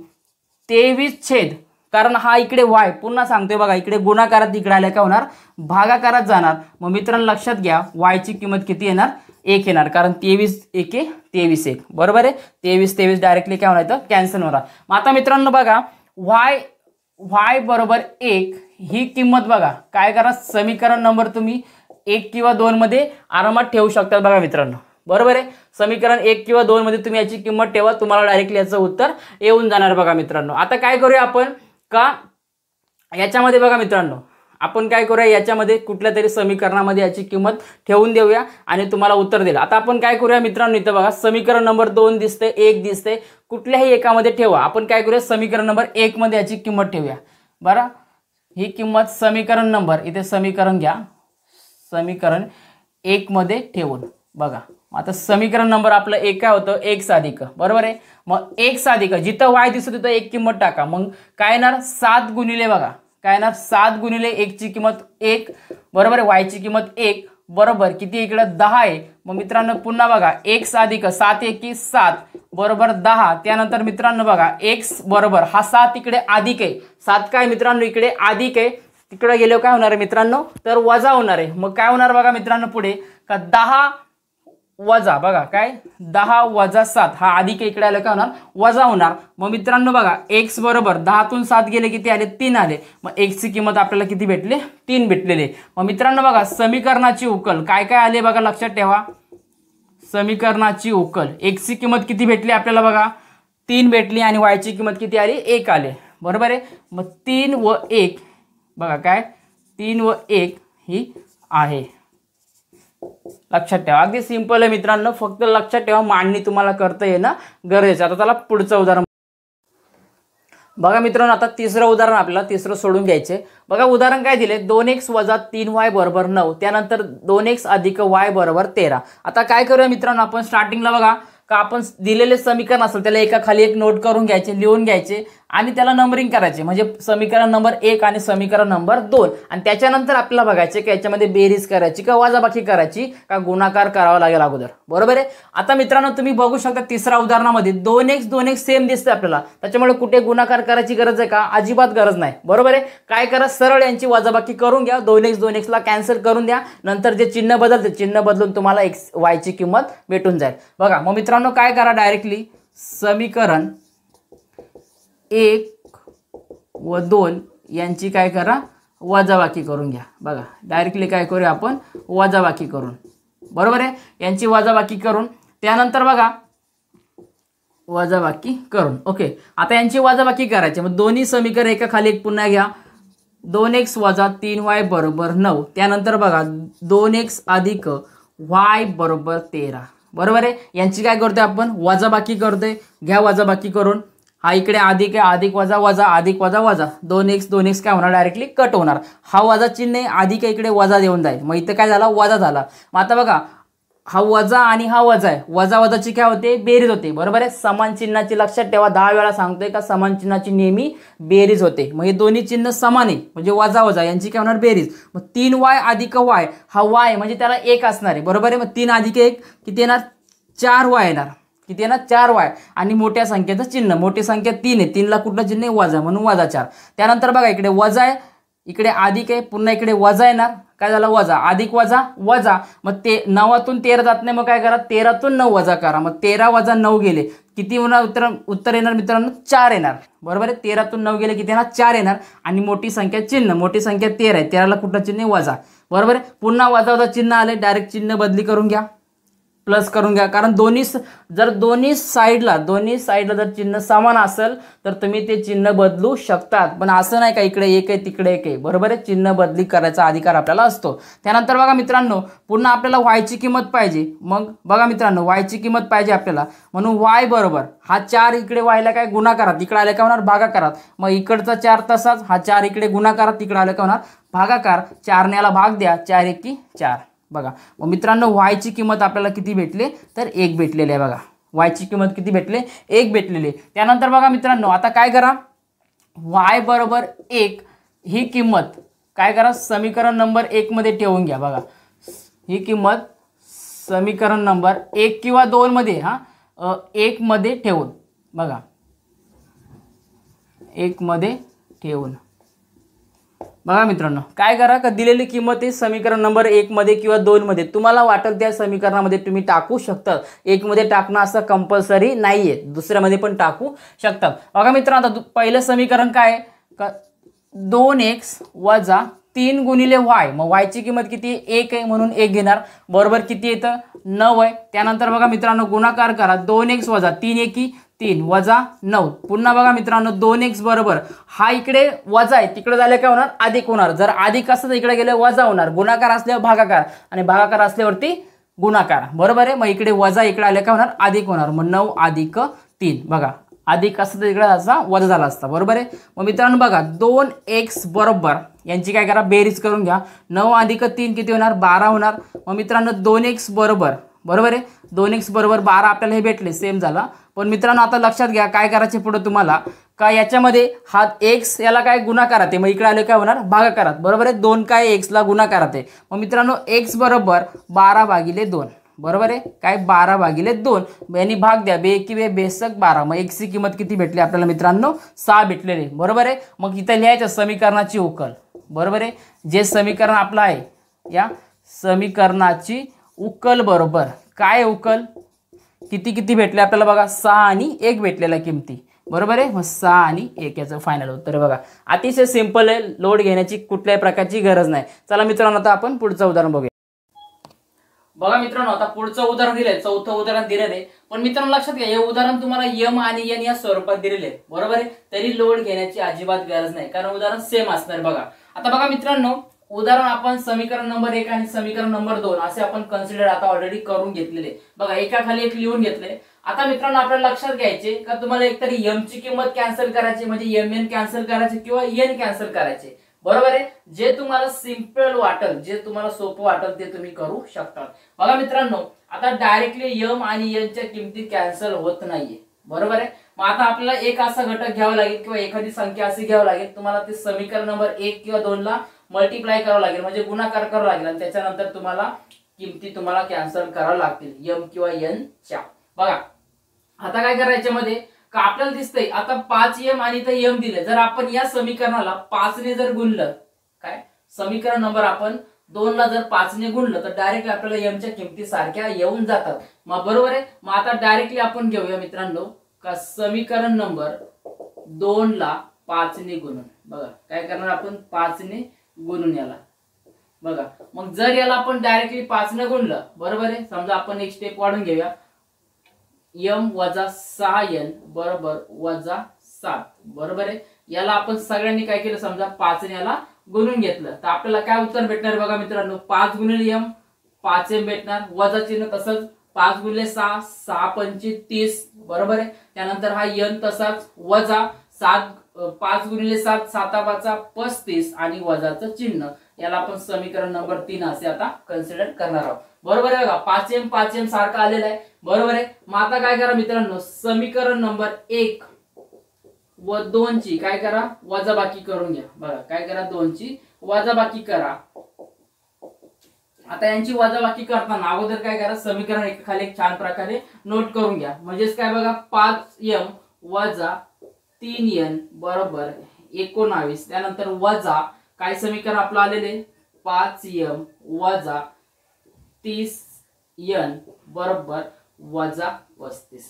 23 कारण हा इकडे y पुन्हा सांगतोय बघा, इकडे गुणाकारात इकडे आल्या काय होणार, भागाकारात जाणार। मग मित्रांनो लक्षात घ्या y ची किंमत किती येणार, 1 येणार, कारण 23 1 23 1, बरोबर आहे। 23 23 डायरेक्टली काय होणार, कॅन्सल होणार। मग आता मित्रांनो बघा y बरोबर 1 ही किंमत बघा काय करा, समीकरण नंबर तुम्ही 1 किंवा 2 मध्ये आरामात ठेवू शकता बघा मित्रांनो, बरोबर आहे। समीकरण 1 किंवा 2 मध्ये तुम्ही याची किंमत ठेवा, तुम्हाला डायरेक्टली याचं उत्तर येऊन जाणार बघा मित्रांनो। आता काय करूया आपण का, याच्यामध्ये बघा मित्रांनो आपण काय करूया, याच्यामध्ये कुठल्या तरी समीकरणामध्ये याची किंमत ठेवून देऊया आणि तुम्हाला उत्तर देईल। आता आपण काय करूया मित्रांनो, इथं बघा समीकरण नंबर 2 दिसते, 1 दिसते, कुठल्याही एकामध्ये ठेवा। आपण काय करूया, समीकरण नंबर 1 मध्ये याची किंमत ठेवूया, बरं। ही किंमत समीकरण नंबर, इथे समीकरण घ्या, समीकरण 1 मध्ये ठेवून बघा। आता समीकरण नंबर आपलं 1 काय होतं, x अधिक, बरोबर आहे। मग x अधिक जिथं y दिसतो तिथं 1 किंमत टाका, मग काय येणार 7 गुणिले बघा काय येणार 7 गुणिले 1 ची किंमत 1, बरोबर आहे, y ची किंमत 1 बरोबर किती, इकडे 10 आहे। मग मित्रांनो पुन्हा बघा x अधिक 7 1 7 बरोबर 10। त्यानंतर मित्रांनो बघा x बरोबर हा 7 इकडे अधिक आहे, 7 काय मित्रांनो इकडे अधिक आहे, तिकडे गेलो काय होणार आहे मित्रांनो, तर वजा होणार आहे। मग काय होणार बघा मित्रांनो पुढे का 10 वजा बघा काय 10 वजा 7 हा अधिक इकडे आलं काय होणार, वजा होणार। मग मित्रांनो बघा x बरोबर 10 तून 7 गेले किती आले, 3 आले। मग x ची किंमत आपल्याला किती भेटले, 3 भेटलेले। मग मित्रांनो बघा समीकरणाची उकल काय काय आले बघा, लक्षात ठेवा, समीकरणाची उकल x ची किंमत किती भेटली आपल्याला बघा, 3 भेटली आणि y ची किंमत किती आली, 1 आले, बरोबर आहे। मग 3 व 1 बघा काय 3 व 1 ही आहे। लक्षात ठेवा, अगदी सिंपल आहे मित्रांनो, फक्त लक्षात ठेवा मांडणी तुम्हाला करता येणं गरजेचं। आता चला पुढचं उदाहरण बघा मित्रांनो। आता तिसरं उदाहरण आपल्याला तिसरं सोडून घ्यायचे। बघा उदाहरण काय दिले, 2x + 3y = 9, त्यानंतर 2x + y = 13। आता काय करूया मित्रांनो, आपण स्टार्टिंगला बघा का आपण दिलेले समीकरण असेल त्याला एका खाली एक नोट करून घ्यायचे, लिहून घ्यायचे आणि त्याला नंबरिंग करायचे, म्हणजे समीकरण नंबर 1 आणि समीकरण नंबर 2। आणि त्याच्यानंतर आपल्याला बघायचे की याच्यामध्ये बेरीज करायची का वजाबाकी करायची का गुणाकार करावा लागेल अगोदर, बरोबर आहे। आता मित्रांनो तुम्ही बघू शकता तिसऱ्या उदाहरणामध्ये 2x सेम दिसते आपल्याला, त्याच्यामुळे कुठे गुणाकार करायची गरज आहे का? अजिबात गरज नाही, बरोबर आहे। काय करा, सरळ यांची वजाबाकी करून घ्या, 2x ला कॅन्सल करून द्या, नंतर जे चिन्ह बदलते चिन्ह बदलून तुम्हाला x y ची किंमत भेटून जाईल। बघा मग मित्रांनो काय करा, डायरेक्टली समीकरण 1 व 2 यांची काय करा वजाबाकी करून घ्या। बघा डायरेक्टली काय करूया आपण वजाबाकी करून, बरोबर आहे। यांची वजाबाकी करून त्यानंतर बघा वजाबाकी करून ओके। आता यांची वजाबाकी करायची, मग दोन्ही समीकरण एका खाली एक पुन्हा घ्या, 2x + 3y = 9, त्यानंतर बघा 2x + y = 13, बरोबर आहे। यांची काय करतोय आपण वजाबाकी करतोय, घ्या वजाबाकी करून। हा इकडे अधिक आहे, अधिक वजा वजा अधिक वजा वजा, 2x काय होणार डायरेक्टली कट होणार। हा वजा चिन्ह आहे, अधिक इकडे वजा देऊन जाईल, मग इथे काय झाला वजा झाला। मग आता बघा हा वजा आणि हा वजा आहे, वजा वजाची काय होते बेरीज होते, बरोबर आहे। समान चिन्हाची लक्षात ठेवा, 10 वेळा सांगतोय का समान चिन्हाची नेहमी बेरीज होते। मग हे दोन्ही चिन्ह समान आहे म्हणजे वजा वजा यांची काय होणार बेरीज। मग 3y + y, हा y म्हणजे त्याला 1 असणार आहे, बरोबर आहे। मग 3 + 1 किती येणार 4y येणार, किती येणार 4y, आणि मोठ्या संख्येचं चिन्ह, मोठी संख्या 3 आहे, 3 ला कुठलं चिन्ह आहे वजा, म्हणून -4। त्यानंतर बघा इकडे वजा आहे, इकडे अधिक आहे, पुन्हा इकडे वजा येणार, काय झालं वजा अधिक वजा वजा। मग ते 9तून 13 जात नाही, मग काय करा 13तून 9 वजा करा, मग 13 - 9 गेले, किती होणार उत्तर येणार मित्रांनो 4 येणार, बरोबर आहे। 13तून 9 गेले किती येणार 4 येणार, आणि मोठी संख्या चिन्ह, मोठी संख्या 13 आहे, 13 ला कुठलं चिन्ह आहे वजा, बरोबर आहे। पुन्हा वजा वजा चिन्ह आले, डायरेक्ट चिन्ह बदली करून घ्या, प्लस करून घ्या, कारण दोन्ही साईडला जर चिन्ह समान असेल तर तुम्ही ते चिन्ह बदलू शकतात, पण असं नाही का इकडे 1 आहे तिकडे 1 आहे, बरोबर आहे। चिन्ह बदली करायचा अधिकार आपल्याला असतो। त्यानंतर बघा मित्रांनो पुन्हा आपल्याला y ची किंमत पाहिजे, मग बघा मित्रांनो y ची किंमत पाहिजे आपल्याला, म्हणून y बरोबर हा 4 इकडे y ला काय गुणाकारात, इकडे आले काय होणार भागाकारात, मग इकडचा 4 तसाच, हा 4 इकडे गुणाकारात, इकडे आले काय होणार भागाकार, 4 ने याला भाग द्या, 4 × 1 = 4। बघा मग मित्रांनो y ची किंमत आपल्याला किती भेटले तर 1 भेटलेली आहे। बघा y ची किंमत किती भेटले 1 भेटलेली। त्यानंतर बघा मित्रांनो आता काय करा, y = 1 ही किंमत काय करा समीकरण नंबर 1 मध्ये ठेवून घ्या। बघा ही किंमत समीकरण नंबर 1 किंवा 2 मध्ये 1 मध्ये ठेवून, बघा 1 मध्ये ठेवून, बघा मित्रांनो काय करा का दिलेली किंमत आहे समीकरण नंबर 1 मध्ये किंवा 2 मध्ये, तुम्हाला वाटेल त्या समीकरणामध्ये तुम्ही टाकू शकता। 1 मध्ये टाकणं असं कंपल्सरी नाहीये, दुसऱ्यामध्ये पण टाकू शकतात। बघा मित्रांनो आता पहिलं समीकरण काय आहे का 2x - 3 × y, मग y ची किंमत किती 1 आहे म्हणून 1 घेणार, बरोबर किती येतं 9 आहे। त्यानंतर बघा मित्रांनो गुणाकार करा, 2x - 3 × 1 = 3 - 9, पुन्हा बघा मित्रांनो 2x बरोबर हा इकडे वजा आहे, तिकडे झाले काय होणार अधिक होणार, जर अधिक असतं तर इकडे गेले वजा होणार, गुणाकार असल्यावर भागाकार आणि भागाकार असल्यावरती गुणाकार, बरोबर आहे। मग इकडे वजा इकडे आले काय होणार अधिक होणार, मग 9 + 3, बघा अधिक असतं तर इकडे असा वजा झाला असता, बरोबर आहे। मग मित्रांनो बघा 2x बरोबर यांची काय करा बेरीज करून घ्या, 9 + 3 किती होणार 12 होणार। मग मित्रांनो 2x बरोबर, बरोबर आहे 2x बरोबर 12 आपल्याला हे भेटले सेम झाला। पण मित्रांनो आता लक्षात घ्या काय करायचे पुढे तुम्हाला का याच्यामध्ये हा x याला काय गुणाकारात आहे, मग इकडे आले काय होणार भागाकारात, बरोबर आहे। 2 काय x ला गुणाकारात आहे, मग मित्रांनो x बरोबर 12/2, बरोबर आहे काय 12/2, यांनी भाग द्या, 2 × 2 = 12, मग x ची किंमत किती भेटली आपल्याला मित्रांनो 6 भेटलेली, बरोबर आहे। मग इथे लिहायचं समीकरणाची उकल, बरोबर आहे। जे समीकरण आपलं आहे या समीकरणाची उकल बरोबर काय उकल किती भेटले आपल्याला बघा 6 आणि 1 भेटलेल्या किमती, बरोबर आहे। मग 6 आणि 1 याचं फायनल उत्तर बघा, अतिशय सिंपल आहे, लोड घेण्याची कुठल्याही प्रकारची गरज नाही। चला मित्रांनो आता आपण पुढचं उदाहरण बघूया। बघा मित्रांनो, आता पुढचं उदाहरण दिलंय, चौथं उदाहरण दिलेलं आहे. पण मित्रांनो लक्षात घ्या, हे उदाहरण तुम्हाला यम आणि एन या स्वरूपात दिलेले आहे, बरोबर आहे. तरी लोड घेण्याची अजिबात गरज नाही, कारण उदाहरण सेम असणार. बघा आता बघा मित्रांनो, उदाहरण आपण समीकरण नंबर 1 आणि समीकरण नंबर 2 असे आपण कन्सिडर आता ऑलरेडी करून घेतलेले. बघा एकाखाली एक लिहून घेतले. आता मित्रांनो आपल्याला लक्षात घ्यायचे का तुम्हाला एकतरी एम ची किंमत कॅन्सल करायची, म्हणजे एम एन कॅन्सल करायचे किंवा एन कॅन्सल करायचे, बरोबर आहे. जे तुम्हाला सिंपल वाटेल, जे तुम्हाला सोपं वाटेल ते तुम्ही करू शकता. बघा मित्रांनो, आता डायरेक्टली एम आणि एन च्या किमती कॅन्सल होत नाहीये, बरोबर आहे. मग आता आपल्याला एक असा घटक घ्यावा लागेल किंवा एखादी संख्या अशी घ्यावी लागेल, तुम्हाला ते समीकरण नंबर 1 किंवा 2 ला मल्टिप्लाय करावं लागेल, म्हणजे गुणाकार करावा लागेल, आणि त्याच्यानंतर तुम्हाला किमती तुम्हाला कॅन्सल कराव्या लागतील एम किंवा एन च्या. बघा आता काय करायच्या मध्ये का आपल्याला दिसतंय आता 5m आणि इथे m दिले. जर आपण या समीकरणाला 5 ने जर गुणलं, काय समीकरण नंबर आपण 2 ला जर 5 ने गुणलं तर डायरेक्ट आपल्याला m च्या किमती सारख्या येऊन जातात. मग बरोबर आहे. मग आता डायरेक्टली आपण घेऊया मित्रांनो का समीकरण नंबर 2 ला 5 ने गुणून. बघा काय करणार आपण, 5 ने गुणून याला. बघा मग जर याला आपण डायरेक्टली 5 ने गुणलं, बरोबर आहे. समजा आपण एक स्टेप वाढून घेऊया, m वजा 6n बरोबर वजा 7, बरोबर आहे. याला आपण सगळ्यांनी काय केलं, समजा 5 ने याला गुणून घेतलं तर आपल्याला काय उत्तर भेटणार. बघा मित्रांनो 5 गुणिले m 5m भेटणार, वजा चिन्ह तसंच 5 गुणिले 6 6 पंचे 30, बरोबर आहे. त्यानंतर हा n तसाच वजा 7 5 गुणिले 7 7 5 35 आणि वजाचं चिन्ह. याला आपण समीकरण नंबर 3 असे आता कन्सिडर करणार आहोत, बरोबर आहे. बघा 5m सारखा आलेला आहे, बरोबर आहे. मग आता काय करा मित्रांनो, समीकरण नंबर 1 व 2 ची काय करा, वजाबाकी करून घ्या. बघा काय करा, 2 ची वजाबाकी करा. आता यांची वजाबाकी करताना अगोदर काय करा, समीकरण एकाखाली एक छान प्रकारे नोट करून घ्या. म्हणजेच काय बघा, 5m वजा 3n बरोबर 19. त्यानंतर वजा काय समीकरण आपलं आलेले 5m वजा 30n बरोबर वजा 35,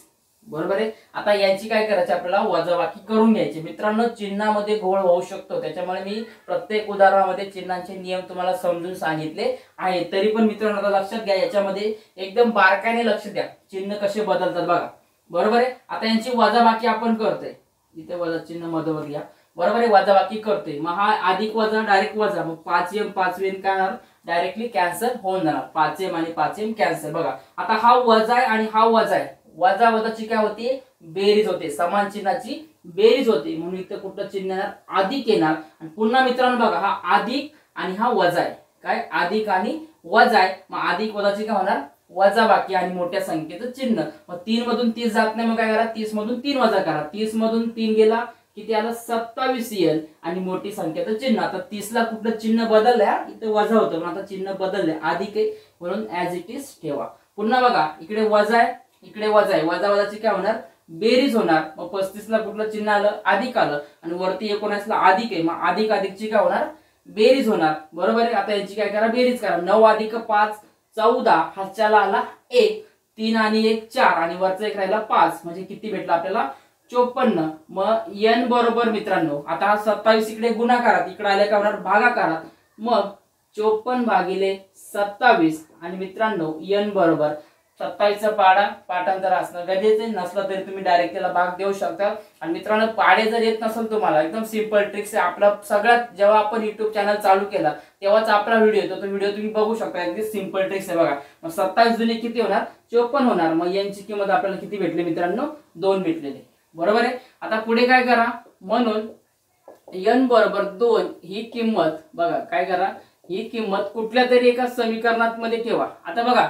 बरोबर आहे. आता यांची काय करायची, आपल्याला वजाबाकी करून घ्यायची. मित्रांनो चिन्हामध्ये घोळ होऊ शकतो, त्याच्यामुळे मी प्रत्येक उदाहरणामध्ये चिन्हांचे नियम तुम्हाला समजून सांगितले आहे. तरी पण मित्रांनो आता लक्षात घ्या, याच्यामध्ये एकदम बारकाईने लक्ष द्या, चिन्ह कसे बदलतात बघा, बरोबर आहे. आता यांची वजाबाकी आपण करतोय, इथे वजा चिन्ह मध्ये बघूया, बरोबर आहे. वजाबाकी करतोय, मग हा अधिक वजा डायरेक्ट वजा, मग 5m 5n काय होणार, डायरेक्टली कॅन्सल होऊन जाणार. 5m आणि 5m कॅन्सल. बघा आता हा वजा आहे आणि हा वजा आहे, वजा वजाची काय होती, बेरीज होते, समान चिन्हाची बेरीज होते, म्हणून इथं कुठलं चिन्ह येणार, अधिक येणार. आणि पुन्हा मित्रांनो बघा हा अधिक आणि हा वजा आहे, काय अधिक आणि वजा आहे. मग अधिक वजाची काय होणार, वजाबाकी आणि मोठ्या संख्येचं चिन्ह. मग 3 मधून 30 जात नाही, मग काय करा, 30 मधून 3 वजा करा. 30 मधून 3 गेला किती आलं, 27n आणि मोठी संख्येचं चिन्ह. आता 30 ला कुठलं चिन्ह बदललंय, इथे वजा होतं पण आता चिन्ह बदललंय, अधिक आहे म्हणून ऍज इट इज ठेवा. पुन्हा बघा इकडे वजा आहे, इकडे वजा आहे, वजा वजाची काय होणार, बेरीज होणार. मग 35 ला कुठलं चिन्ह आलं, अधिक आलं, आणि वरती 19 ला अधिक आहे, मग अधिक अधिकची काय होणार, बेरीज होणार, बरोबर आहे. आता यांची काय करा, बेरीज करा. 9 अधिक 5 14, हातच्याला आला 1, 3 आणि 1 4 आणि वरचा एक राहिला 5, म्हणजे किती भेटला आपल्याला, 54. मग n बरोबर मित्रांनो, आता हा 27 इकडे गुणाकारात, इकडे आले काय होणार, भागाकारात. मग 54 भागिले 27 आणि मित्रांनो n बरोबर 27चा पाडा पाठांतर असणं गरजेचं आहे, नसलं तरी तुम्ही डायरेक्ट त्याला भाग देऊ शकता. आणि मित्रांनो पाडे जर येत नसेल तुम्हाला, एकदम सिंपल ट्रिक्स आहे. आपला सगळ्यात जेव्हा आपण युट्यूब चॅनल चालू केला तेव्हाच आपला व्हिडिओ येतो, तो व्हिडिओ तुम्ही बघू शकता, अगदी सिंपल ट्रिक्स आहे. बघा मग 27 जुने किती होणार, 54 होणार. मग यांची किंमत आपल्याला किती भेटली मित्रांनो, 2 भेटलेली, बरोबर आहे. आता पुढे काय करा, म्हणून n बरोबर 2 ही किंमत बघा काय करा, ही किंमत कुठल्या तरी एका समीकरणात मध्ये ठेवा. आता बघा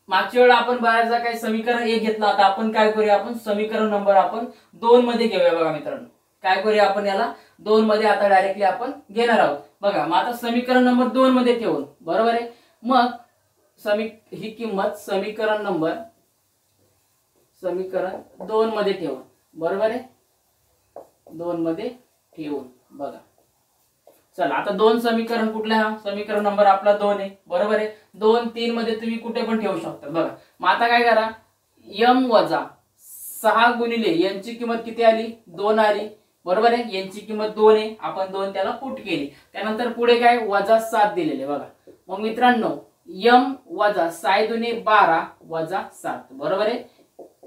मागच्या वेळेला आपण बऱ्याचदा काय समीकरण 1 घेतलं, आता आपण काय करूया, आपण समीकरण नंबर आपण 2 मध्ये घेऊया. बघा मित्रांनो काय करूया, आपण याला 2 मध्ये आता डायरेक्टली आपण घेणार आहोत. बघा मग आता समीकरण नंबर 2 मध्ये ठेवून, बरोबर आहे. मग ही किंमत समीकरण 2 मध्ये ठेवून, बरोबर आहे, 2 मध्ये ठेवून. बघा चला आता 2 समीकरण कुठलं, हा समीकरण नंबर आपला 2 आहे, बरोबर आहे. 2 3 मध्ये तुम्ही कुठे पण ठेवू शकता. बघा मग आता काय करा, m वजा 6 गुणिले यांची किंमत किती आली, 2 आली, बरोबर आहे. यांची किंमत 2 आहे, आपण 2 त्याला पुट केली. त्यानंतर पुढे काय वजा 7 दिलेले. बघा मग मित्रांनो यम वजा 6 दुनी 12 वजा 7 बरोबर आहे.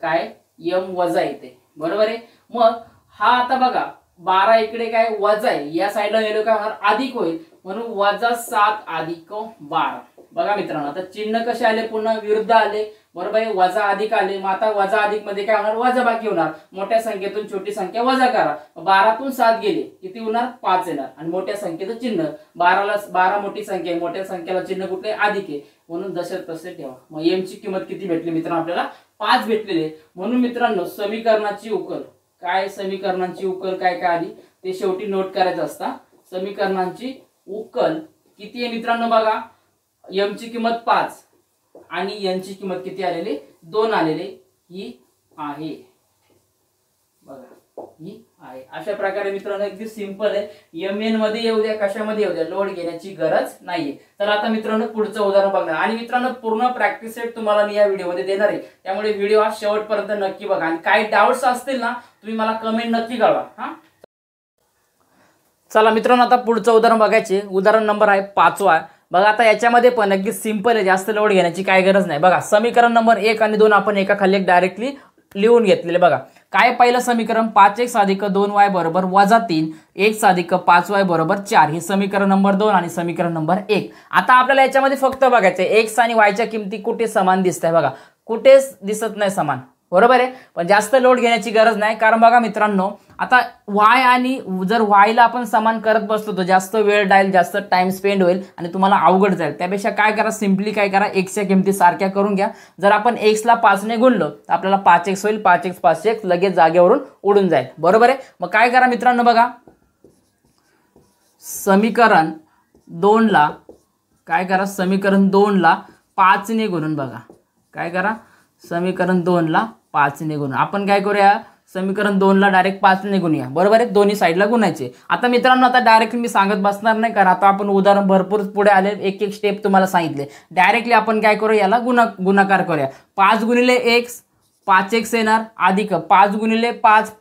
काय यम वजा येते बरोबर आहे. मग हा आता बघा 12 इकडे काय वजा आहे, या साईडला नेलो काय होणार अधिक होईल, म्हणून वजा 7 अधिक 12. बघा मित्रांनो आता चिन्ह कसे आले पुन्हा विरुद्ध आले बरोबर आहे. वजा अधिक आले, मग आता वजा अधिक मध्ये काय होणार वजा बाकी होणार. मोठ्या संख्येतून छोटी संख्या वजा करा. 12 तून 7 गेले किती होणार 5 येणार. आणि मोठ्या संख्येचं चिन्ह 12 मोठी संख्या आहे, मोठ्या संख्येला चिन्ह कुठले अधिक आहे, म्हणून जसे तसे ठेवा. मग m ची किंमत किती भेटली मित्रांनो आपल्याला 5 भेटलेली आहे. म्हणून मित्रांनो समीकरणाची उकल काय, समीकरणांची उकल काय काय आली ते शेवटी नोट करायचं असतं. समीकरणांची उकल किती आहे मित्रांनो बघा, m ची किंमत 5 आणि n ची किंमत किती आलेली 2 आलेली ही आहे बघा, ही आहे. अशा प्रकारे मित्रांनो अगदी सिंपल आहे. mn मध्ये येऊ द्या कशामध्ये येऊ द्या लोड घेण्याची गरज नाहीये. तर आता मित्रांनो पुढचं उदाहरण बघणार आणि मित्रांनो पूर्ण प्रॅक्टिस सेट तुम्हाला मी या व्हिडिओमध्ये देणार आहे, त्यामुळे व्हिडिओ हा शेवटपर्यंत नक्की बघा. आणि काही डाऊट्स असतील ना तुम्ही मला कमेंट नक्की कळवा. हा चला मित्रांनो आता पुढचं उदाहरण बघायचे. उदाहरण नंबर आहे 5वा. बघा आता याच्यामध्ये पण अगदी सिंपल आहे, जास्त लोड घेण्याची काय गरज नाही. बघा समीकरण नंबर 1 आणि 2 आपण एका खाली एक डायरेक्टली लिहून घेतलेले. बघा काय पहिलं समीकरण 5x अधिक 2y बरोबर -3, x अधिक 5y बरोबर 4 हे समीकरण नंबर 2 आणि समीकरण नंबर 1. आता आपल्याला याच्यामध्ये फक्त बघायचं x आणि y च्या किमती कुठे समान दिसत आहे. बघा कुठेच दिसत नाही समान बरोबर आहे, पण जास्त लोड घेण्याची गरज नाही. कारण बघा मित्रांनो आता y आणि जर y ला आपण समान करत बसलो तर जास्त वेळ जाईल, जास्त टाइम स्पेंड होईल आणि तुम्हाला अवघड जाईल. त्यापेक्षा काय करा सिंपली काय करा x च्या किमती सारख्या करून घ्या. जर आपण x ला 5 ने गुणलो तर आपल्याला 5x होईल, 5x 5x लगेच जागेवरून उडून जाईल बरोबर आहे. मग काय करा मित्रांनो बघा समीकरण 2 ला काय करा, समीकरण 2 ला 5 ने गुणून बघा. काय करा समीकरण 2 ला 5 ने गुणून आपण काय करूया समीकरण 2 ला डायरेक्ट 5 ने गुणूया बरोबर आहे. दोन्ही साईडला गुणायचे. आता मित्रांनो आता डायरेक्ट मी सांगत बसणार नाही, कारण आता आपण उदाहरण भरपूर पुढे आले, एक एक स्टेप तुम्हाला सांगितले. डायरेक्टली आपण काय करू याला गुणाकार करूया. 5 गुणिले x 5x येणार अधिक 5 गुणिले 5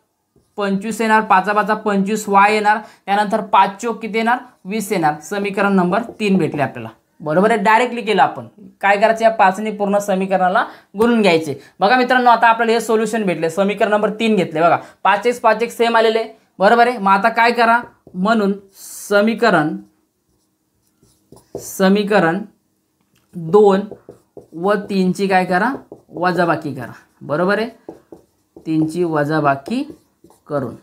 25 येणार, 5 5 25 y येणार, त्यानंतर 5 चोक किती येणार 20 येणार. समीकरण नंबर 3 भेटले आपल्याला बरोबर आहे. डायरेक्टली केलं आपण. काय करायचं या 5 ने पूर्ण समीकरणाला गुणून घ्यायचे. बघा मित्रांनो आता आपल्याला हे सोल्युशन भेटले. समीकरण नंबर 3 घेतले. बघा 5x सेम आलेले बरोबर आहे. मग आता काय करा म्हणून समीकरण 2 व 3 ची काय करा वजाबाकी करा बरोबर आहे. 3 ची वजाबाकी करून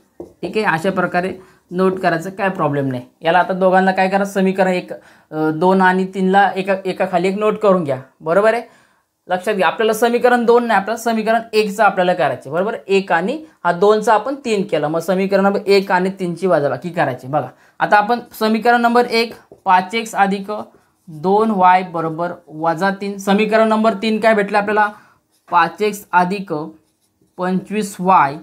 ठीक आहे. अशा प्रकारे नोट करायचं काय प्रॉब्लेम नाही. याला आता दोघांना काय करा समीकरण 2 आणि 3 ला एका खाली एक नोट करून घ्या बरोबर आहे. लक्षात घ्या आपल्याला समीकरण 2 नाही, आपल्याला समीकरण 1 चा आपल्याला करायचे बरोबर. 1 आणि हा 2 चा आपण 3 केला, मग समीकरण नंबर 1 आणि 3 ची वजाबाकी करायची. बघा आता आपण समीकरण नंबर 1 5x अधिक 2y बरोबर -3. समीकरण नंबर 3 काय भेटलं आपल्याला 5x अधिक 25y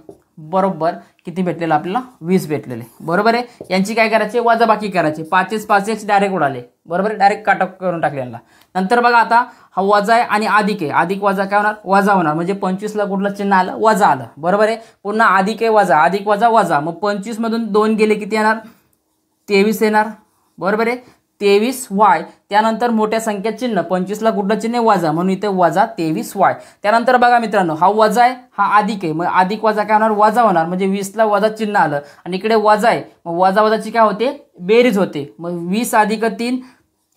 बरोबर किती भेटलेलं आपल्याला 20 भेटलेले बरोबर आहे. यांची काय करायची वजाबाकी करायची. 5x डायरेक्ट उडाले बरोबर, डायरेक्ट काट करून टाकले यांना. नंतर बघा आता हा वजा आहे आणि अधिक आहे, अधिक वजा काय होणार वजा होणार, म्हणजे 25 ला कुठलं चिन्ह आलं वजा आलं बरोबर आहे. पुन्हा अधिक आहे वजा, अधिक वजा वजा, मग 25 मधून 2 गेले किती येणार 23 येणार बरोबर आहे. 23y त्यानंतर मोठ्या संख्या चिन्ह 25 ला कुठलं चिन्ह वजा, म्हणून इथे वजा 23y. त्यानंतर बघा मित्रांनो हा वजा आहे हा अधिक आहे, मग अधिक वजा काय होणार वजा होणार, म्हणजे 20 ला वजा चिन्ह आलं आणि इकडे वजा आहे, मग वजा वजाची काय होते बेरीज होते. मग 20 अधिक 3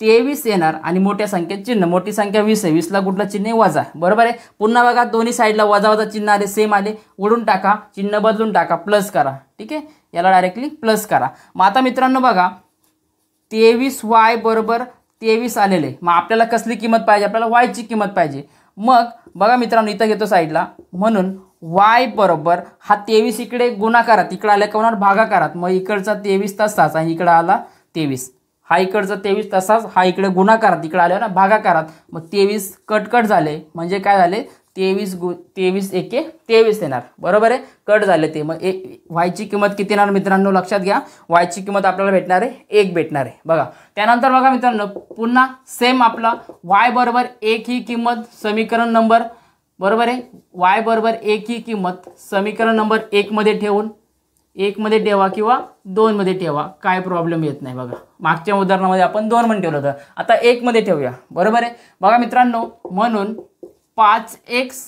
23 येणार आणि मोठ्या संख्येत चिन्ह, मोठी संख्या 20 आहे, 20 ला कुठलं चिन्ह वजा बरोबर आहे. पुन्हा बघा दोन्ही साईडला वजा वजा चिन्ह आले सेम आले, उडून टाका चिन्ह बदलून टाका प्लस करा ठीक आहे. याला डायरेक्टली प्लस करा. मग आता मित्रांनो बघा 23y बरोबर 23 आलेले, मग आपल्याला कसली किंमत पाहिजे आपल्याला y ची किंमत पाहिजे. मग बघा मित्रांनो इथं घेतो साईडला, म्हणून y बरोबर हा 23 इकडे गुणाकारात इकडे आला का होणार भागाकारात, मग इकडचा 23 तसाच आणि इकडे आला 23, हा इकडचा 23 तसाच हा इकडे गुणाकारात इकडे आला ना भागाकारात, मग 23 कटकट झाले म्हणजे काय झाले 23 एके 23 येणार बरोबर आहे. कट झाले ते, मग y ची किंमत किती येणार मित्रांनो लक्षात घ्या, y ची किंमत आपल्याला भेटणार आहे 1 भेटणार आहे. बघा त्यानंतर बघा मित्रांनो पुन्हा सेम आपला y बरोबर 1 ही किंमत समीकरण नंबर बरोबर आहे, y बरोबर 1 ही किंमत समीकरण नंबर 1 मध्ये ठेवून 1 मध्ये ठेवा किंवा 2 मध्ये ठेवा, काय प्रॉब्लेम येत नाही बघा. मागच्या उदाहरणामध्ये आपण 2 मध्ये ठेवलं होतं, आता 1 मध्ये ठेवूया. बरोबर आहे. बघा मित्रांनो, म्हणून 5x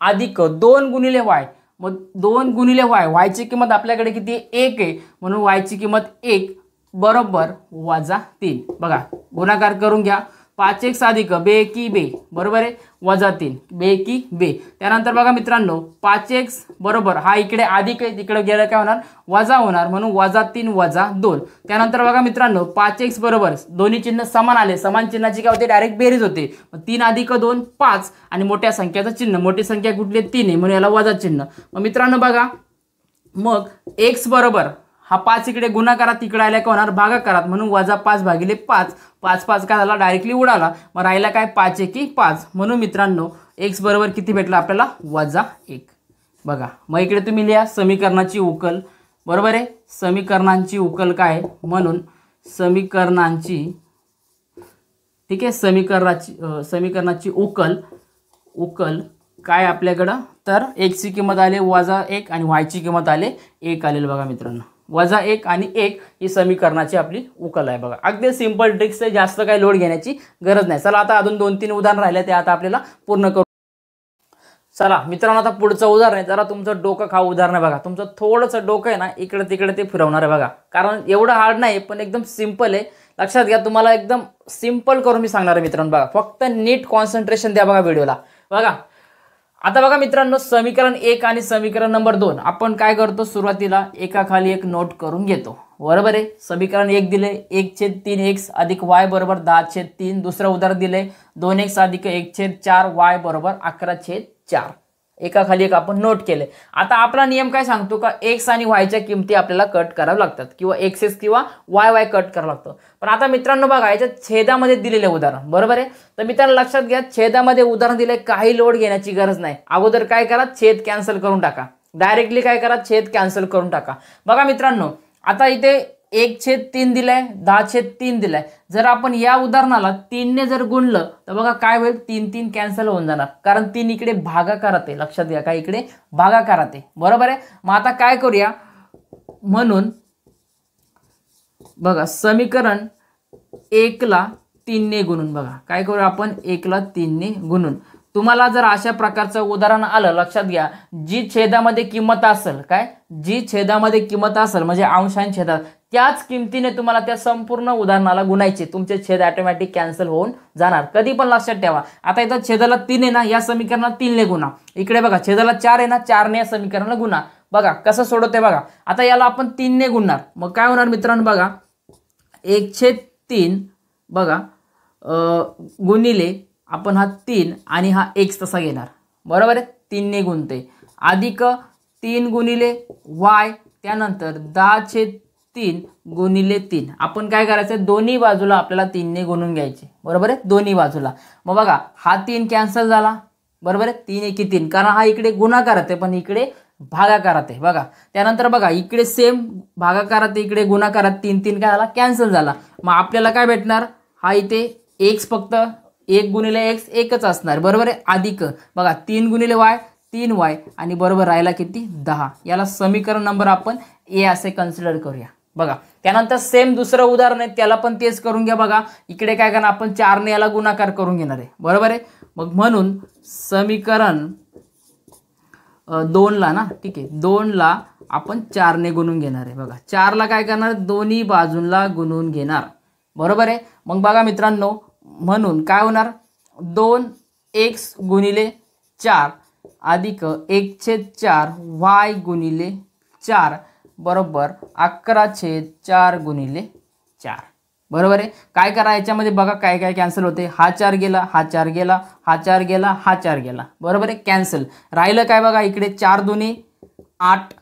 अधिक 2 गुणिले y. मग 2 गुणिले y, y ची किंमत आपल्याकडे किती आहे? 1 आहे, म्हणून y ची किंमत 1 बरोबर -3. बघा गुणाकार करून घ्या. 5x अधिक बे की बे, बरोबर आहे, -3 बे की बे. त्यानंतर बघा मित्रांनो, 5x बरोबर हा इकडे अधिक आहे, तिकडे गेलं काय होणार? वजा होणार, म्हणून -3 -2. त्यानंतर बघा मित्रांनो, 5x बरोबर दोन्ही चिन्ह समान आले, समान चिन्हाची काय होते? डायरेक्ट बेरीज होते. 3 अधिक 2 5 आणि मोठ्या संख्येचं चिन्ह, मोठी संख्या कुठली? 3 आहे, म्हणून याला वजा चिन्ह. मग मित्रांनो बघा, मग x बरोबर हा 5 इकडे गुणाकारात, तिकडे आल्या का होणार? भागाकारात, म्हणून -5 भागिले 5. 5 5 काय झाला? डायरेक्टली उडाला. मग राहिला काय? 5 एकी 5. म्हणून मित्रांनो x बरोबर किती भेटला आपल्याला? -1. बघा, मग इकडे तुम्ही लिहा समीकरणाची उकल. बरोबर आहे. समीकरणांची उकल काय? म्हणून समीकरणांची, ठीक आहे, समीकरणाची उकल काय आपल्याकडं? तर x ची किंमत आले -1 आणि y ची किंमत आले 1 आलेलं. बघा मित्रांनो, -1 आणि 1 ही समीकरणाची आपली उकल आहे. बघा, अगदी सिंपल ट्रिक्स आहे, जास्त काही लोड घेण्याची गरज नाही. चला आता अजून 2-3 उदाहरण राहिले, ते आता आपल्याला पूर्ण करू. चला मित्रांनो, आता पुढचं उदाहरण आहे, जरा तुमचं डोकं खाऊ उदाहरण आहे. बघा, तुमचं थोडंसं डोकं आहे ना, इकडे तिकडे ते फिरवणार आहे. बघा, कारण एवढं हार्ड नाही, पण एकदम सिंपल आहे. लक्षात घ्या, तुम्हाला एकदम सिंपल करून मी सांगणार आहे मित्रांनो. बघा, फक्त नीट कॉन्सन्ट्रेशन द्या बघा व्हिडिओला. बघा, आता बघा मित्रांनो, समीकरण 1 आणि समीकरण नंबर 2 आपण काय करतो? सुरुवातीला एकाखाली एक नोट करून घेतो. बरोबर आहे. समीकरण 1 दिले 1/3x अधिक y बरोबर 10/3. दुसरं उदाहरण दिले 2x अधिक 1/4 y बरोबर 11/4. एकाखाली एक आपण नोट केले. आता आपला नियम काय सांगतो का? x आणि y च्या किमती आपल्याला कट कराव्या लागतात, किंवा xx किंवा y कट करावं लागतं. पण आता मित्रांनो बघा, याच्या छेदामध्ये दिलेले उदाहरण, बरोबर आहे. तर मित्रांनो लक्षात घ्या, छेदामध्ये उदाहरण दिले, काही लोड घेण्याची गरज नाही. अगोदर काय करा? छेद कॅन्सल करून टाका. डायरेक्टली काय करा? छेद कॅन्सल करून टाका. बघा मित्रांनो, आता इथे 1/3 दिलाय, 10/3 दिलाय. जर आपण या उदाहरणाला 3 ने जर गुणलं तर बघा काय होईल? 3 कॅन्सल होऊन जाणार, कारण 3 इकडे भागाकारात आहे. लक्षात घ्या, काय इकडे भागाकारात आहे. बरोबर आहे. मग आता काय करूया? म्हणून बघा, समीकरण 1 ला 3 ने गुणून, बघा काय करूया आपण? 1 ला 3 ने गुणून. तुम्हाला जर अशा प्रकारचं उदाहरण आलं, लक्षात घ्या, जी छेदामध्ये किंमत असेल, काय जी छेदामध्ये किंमत असेल म्हणजे अंश आणि छेदात, त्याच किमतीने तुम्हाला त्या संपूर्ण उदाहरणाला गुणायचे. तुमचे छेद ऑटोमॅटिक कॅन्सल होऊन जाणार. कधी पण लक्षात ठेवा. आता इथं छेदाला 3 आहे ना, या समीकरणात 3 ने गुणा. इकडे बघा, छेदाला 4 आहे ना, 4 ने या समीकरणाला गुणा. बघा कसं सोडवते बघा. आता याला आपण 3 ने गुणणार, मग काय होणार मित्रांनो? बघा, 1/3 बघा गुणिले आपण हा 3 आणि हा x तसा घेणार. बरोबर आहे. 3 ने गुणते, अधिक 3 गुणिले y, त्यानंतर 10/3 गुणिले 3. आपण काय करायचं? दोन्ही बाजूला आपल्याला 3 ने गुणून घ्यायचे. बरोबर आहे, दोन्ही बाजूला. मग बघा, हा 3 कॅन्सल झाला. बरोबर आहे, 3 एकी 3, कारण हा इकडे गुणाकारात आहे, पण इकडे भागाकारात आहे. बघा, त्यानंतर बघा, इकडे सेम भागाकारात, इकडे गुणाकारात, 3 काय झाला? कॅन्सल झाला. मग आपल्याला काय भेटणार? हा इथे x फक्त 1 गुणिले x एकच असणार. बरोबर आहे, अधिक बघा 3 गुणिले y 3y आणि बरोबर राहिला किती? 10. याला समीकरण नंबर आपण ए असे कन्सिडर करूया. बघा, त्यानंतर सेम दुसरं उदाहरण आहे, त्याला पण तेच करून घ्या. बघा, इकडे काय करणार आपण? 4 ने याला गुणाकार करून घेणार आहे. बरोबर आहे. मग म्हणून समीकरण 2 ला ना, ठीक आहे, 2 ला आपण 4 ने गुणून घेणार आहे. बघा, 4 ला काय करणार? दोन्ही बाजूंना गुणून घेणार. बरोबर आहे. मग बघा मित्रांनो, म्हणून काय होणार? 2x गुणिले 4 अधिक 1/4 y गुणिले 4 बरोबर 11/4 गुणिले 4. बरोबर आहे. काय करा याच्यामध्ये? बघा काय काय कॅन्सल होते. हा 4 गेला, हा 4 गेला, हा 4 गेला, हा 4 गेला. बरोबर आहे, कॅन्सल. राहिलं काय? बघा, इकडे 4 दुनी 8,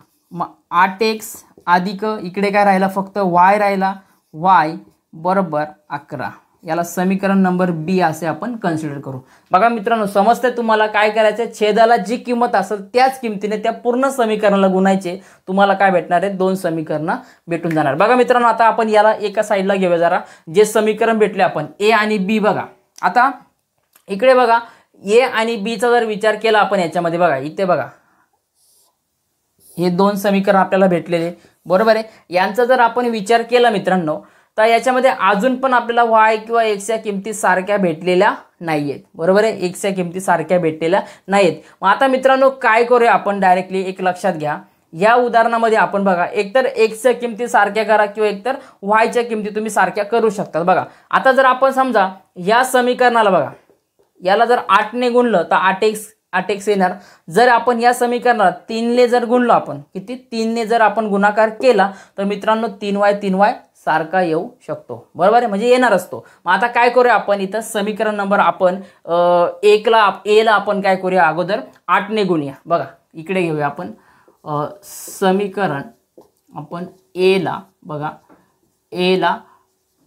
8x अधिक इकडे काय राहिला? फक्त y राहिला, y बरोबर 11. याला समीकरण नंबर बी असे आपण कन्सिडर करू. बघा मित्रांनो, समजते तुम्हाला काय करायचं? छेदाला जी किंमत असेल त्याच किमतीने त्या पूर्ण समीकरणाला गुणायचे. तुम्हाला काय भेटणार आहे? 2 समीकरणं भेटून जाणार. बघा मित्रांनो, आता आपण याला एका साईडला घेऊया जरा. जे समीकरण भेटले आपण ए आणि बी, बघा आता इकडे बघा, ए आणि बी चा जर विचार केला आपण याच्यामध्ये, बघा इथे बघा हे दोन समीकरण आपल्याला भेटलेले, बरोबर आहे। यांचा जर आपण विचार केला मित्रांनो, तर याच्यामध्ये अजून पण आपल्याला y किंवा x या किमती सारख्या भेटलेल्या नाहीयेत, बरोबर आहे। x या किमती सारख्या भेटलेल्या नाहीयेत। मग आता मित्रांनो काय करूया आपण, डायरेक्टली एक लक्षात घ्या, या उदाहरणामध्ये आपण बघा एकतर x च्या किमती सारख्या करा किंवा एकतर y च्या किमती तुम्ही सारख्या करू शकता। बघा आता जर आपण समजा या समीकरणाला बघा, याला जर 8 ने गुणलं तर 8x येणार। जर आपण या समीकरणाला 3 ने जर गुणलो, आपण किती 3 ने जर आपण गुणाकार केला तर मित्रांनो 3y सारखा येऊ शकतो, बरोबर आहे, म्हणजे येणार असतो। मग आता काय करूया आपण, इथं समीकरण नंबर आपण a ला आपण काय करूया, अगोदर 8 ने गुणूया। बघा इकडे घेऊया आपण समीकरण, आपण a ला बघा, a ला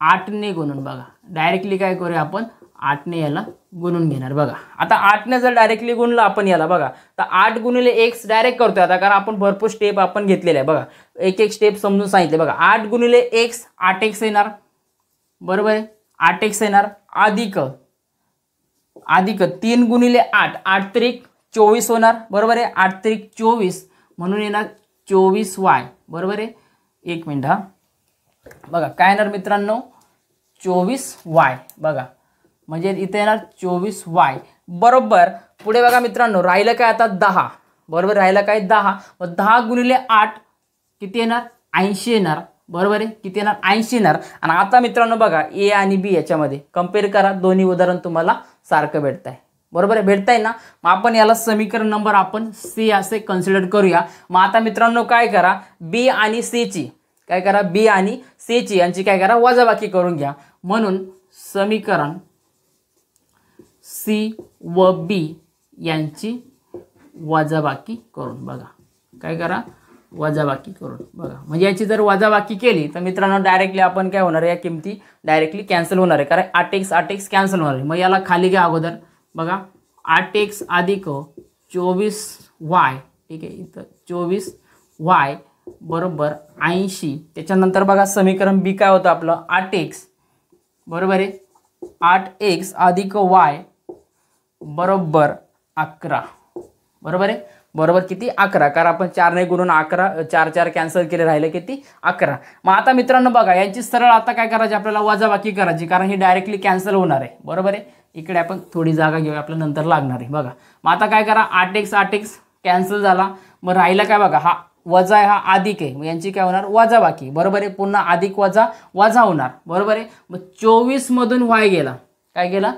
8 ने गुणून बघा डायरेक्टली काय करूया आपण 8 ने याला गुणून घेणार। बघा आता 8 ने जर डायरेक्टली गुणलं आपण याला, बघा तर 8 गुणिले x डायरेक्ट करतोय आता, कारण आपण भरपूर स्टेप आपण घेतलेले आहे। बघा एक एक स्टेप समजून सांगितले। बघा 8 गुणिले x 8x येणार, बरोबर आहे, 8x येणार, अधिक 3 गुणिले 8 8 त्रिक 24 होणार, बरोबर आहे, 8 त्रिक 24 म्हणून येणार 24y, बरोबर आहे। एक मिनिट हा, बघा काय येणार मित्रांनो 24y, बघा म्हणजे इथे येणार 24y बरोबर। पुढे बघा मित्रांनो राहिलं काय आता 10, बरोबर, राहिलं काय 10, मग 10 गुणिले 8 किती येणार 80 येणार, बरोबर आहे, किती येणार 80 येणार। आणि आता मित्रांनो बघा a आणि b याच्यामध्ये कंपेअर करा, दोन्ही उदाहरण तुम्हाला सारखं भेटतंय, बरोबर आहे, भेटताय ना। मग आपण याला समीकरण नंबर आपण c असे कन्सिडर करूया। मग आता मित्रांनो काय करा, b आणि c ची काय करा, b आणि c ची यांची काय करा वजाबाकी करून घ्या। म्हणून समीकरण c व b यांची वजाबाकी करून बघा, काय करा वजाबाकी करून बघा, म्हणजे याची जर वजाबाकी केली तर मित्रांनो डायरेक्टली आपण काय होणार आहे, या किमती डायरेक्टली कॅन्सल होणार आहे, कारण 8x कॅन्सल होणार आहे। मग याला खाली घ्या अगोदर, बघा 8x अधिक 24y, ठीक आहे, इथं 24y बरोबर 80। त्याच्यानंतर बघा समीकरण बी काय होतं आपलं 8x, बरोबर आहे, 8x अधिक y बरोबर 11, बरोबर आहे, बरोबर किती 11, कारण आपण 4 ने गुणून 11, 4 कॅन्सल केले, राहिले किती 11। मग आता मित्रांनो बघा यांची सरळ आता काय करायची, आपल्याला वजाबाकी करायची, कारण ही डायरेक्टली कॅन्सल होणार आहे, बरोबर आहे। इकडे आपण थोडी जागा घेऊया, आपल्याला नंतर लागणार आहे। बघा मग आता काय करा 8x कॅन्सल झाला, मग राहिला काय बघा हा वजा आहे, हा अधिक आहे, मग यांची काय होणार वजाबाकी, बरोबर आहे, पुन्हा अधिक वजा होणार, बरोबर आहे। मग 24 मधून y गेला, काय गेला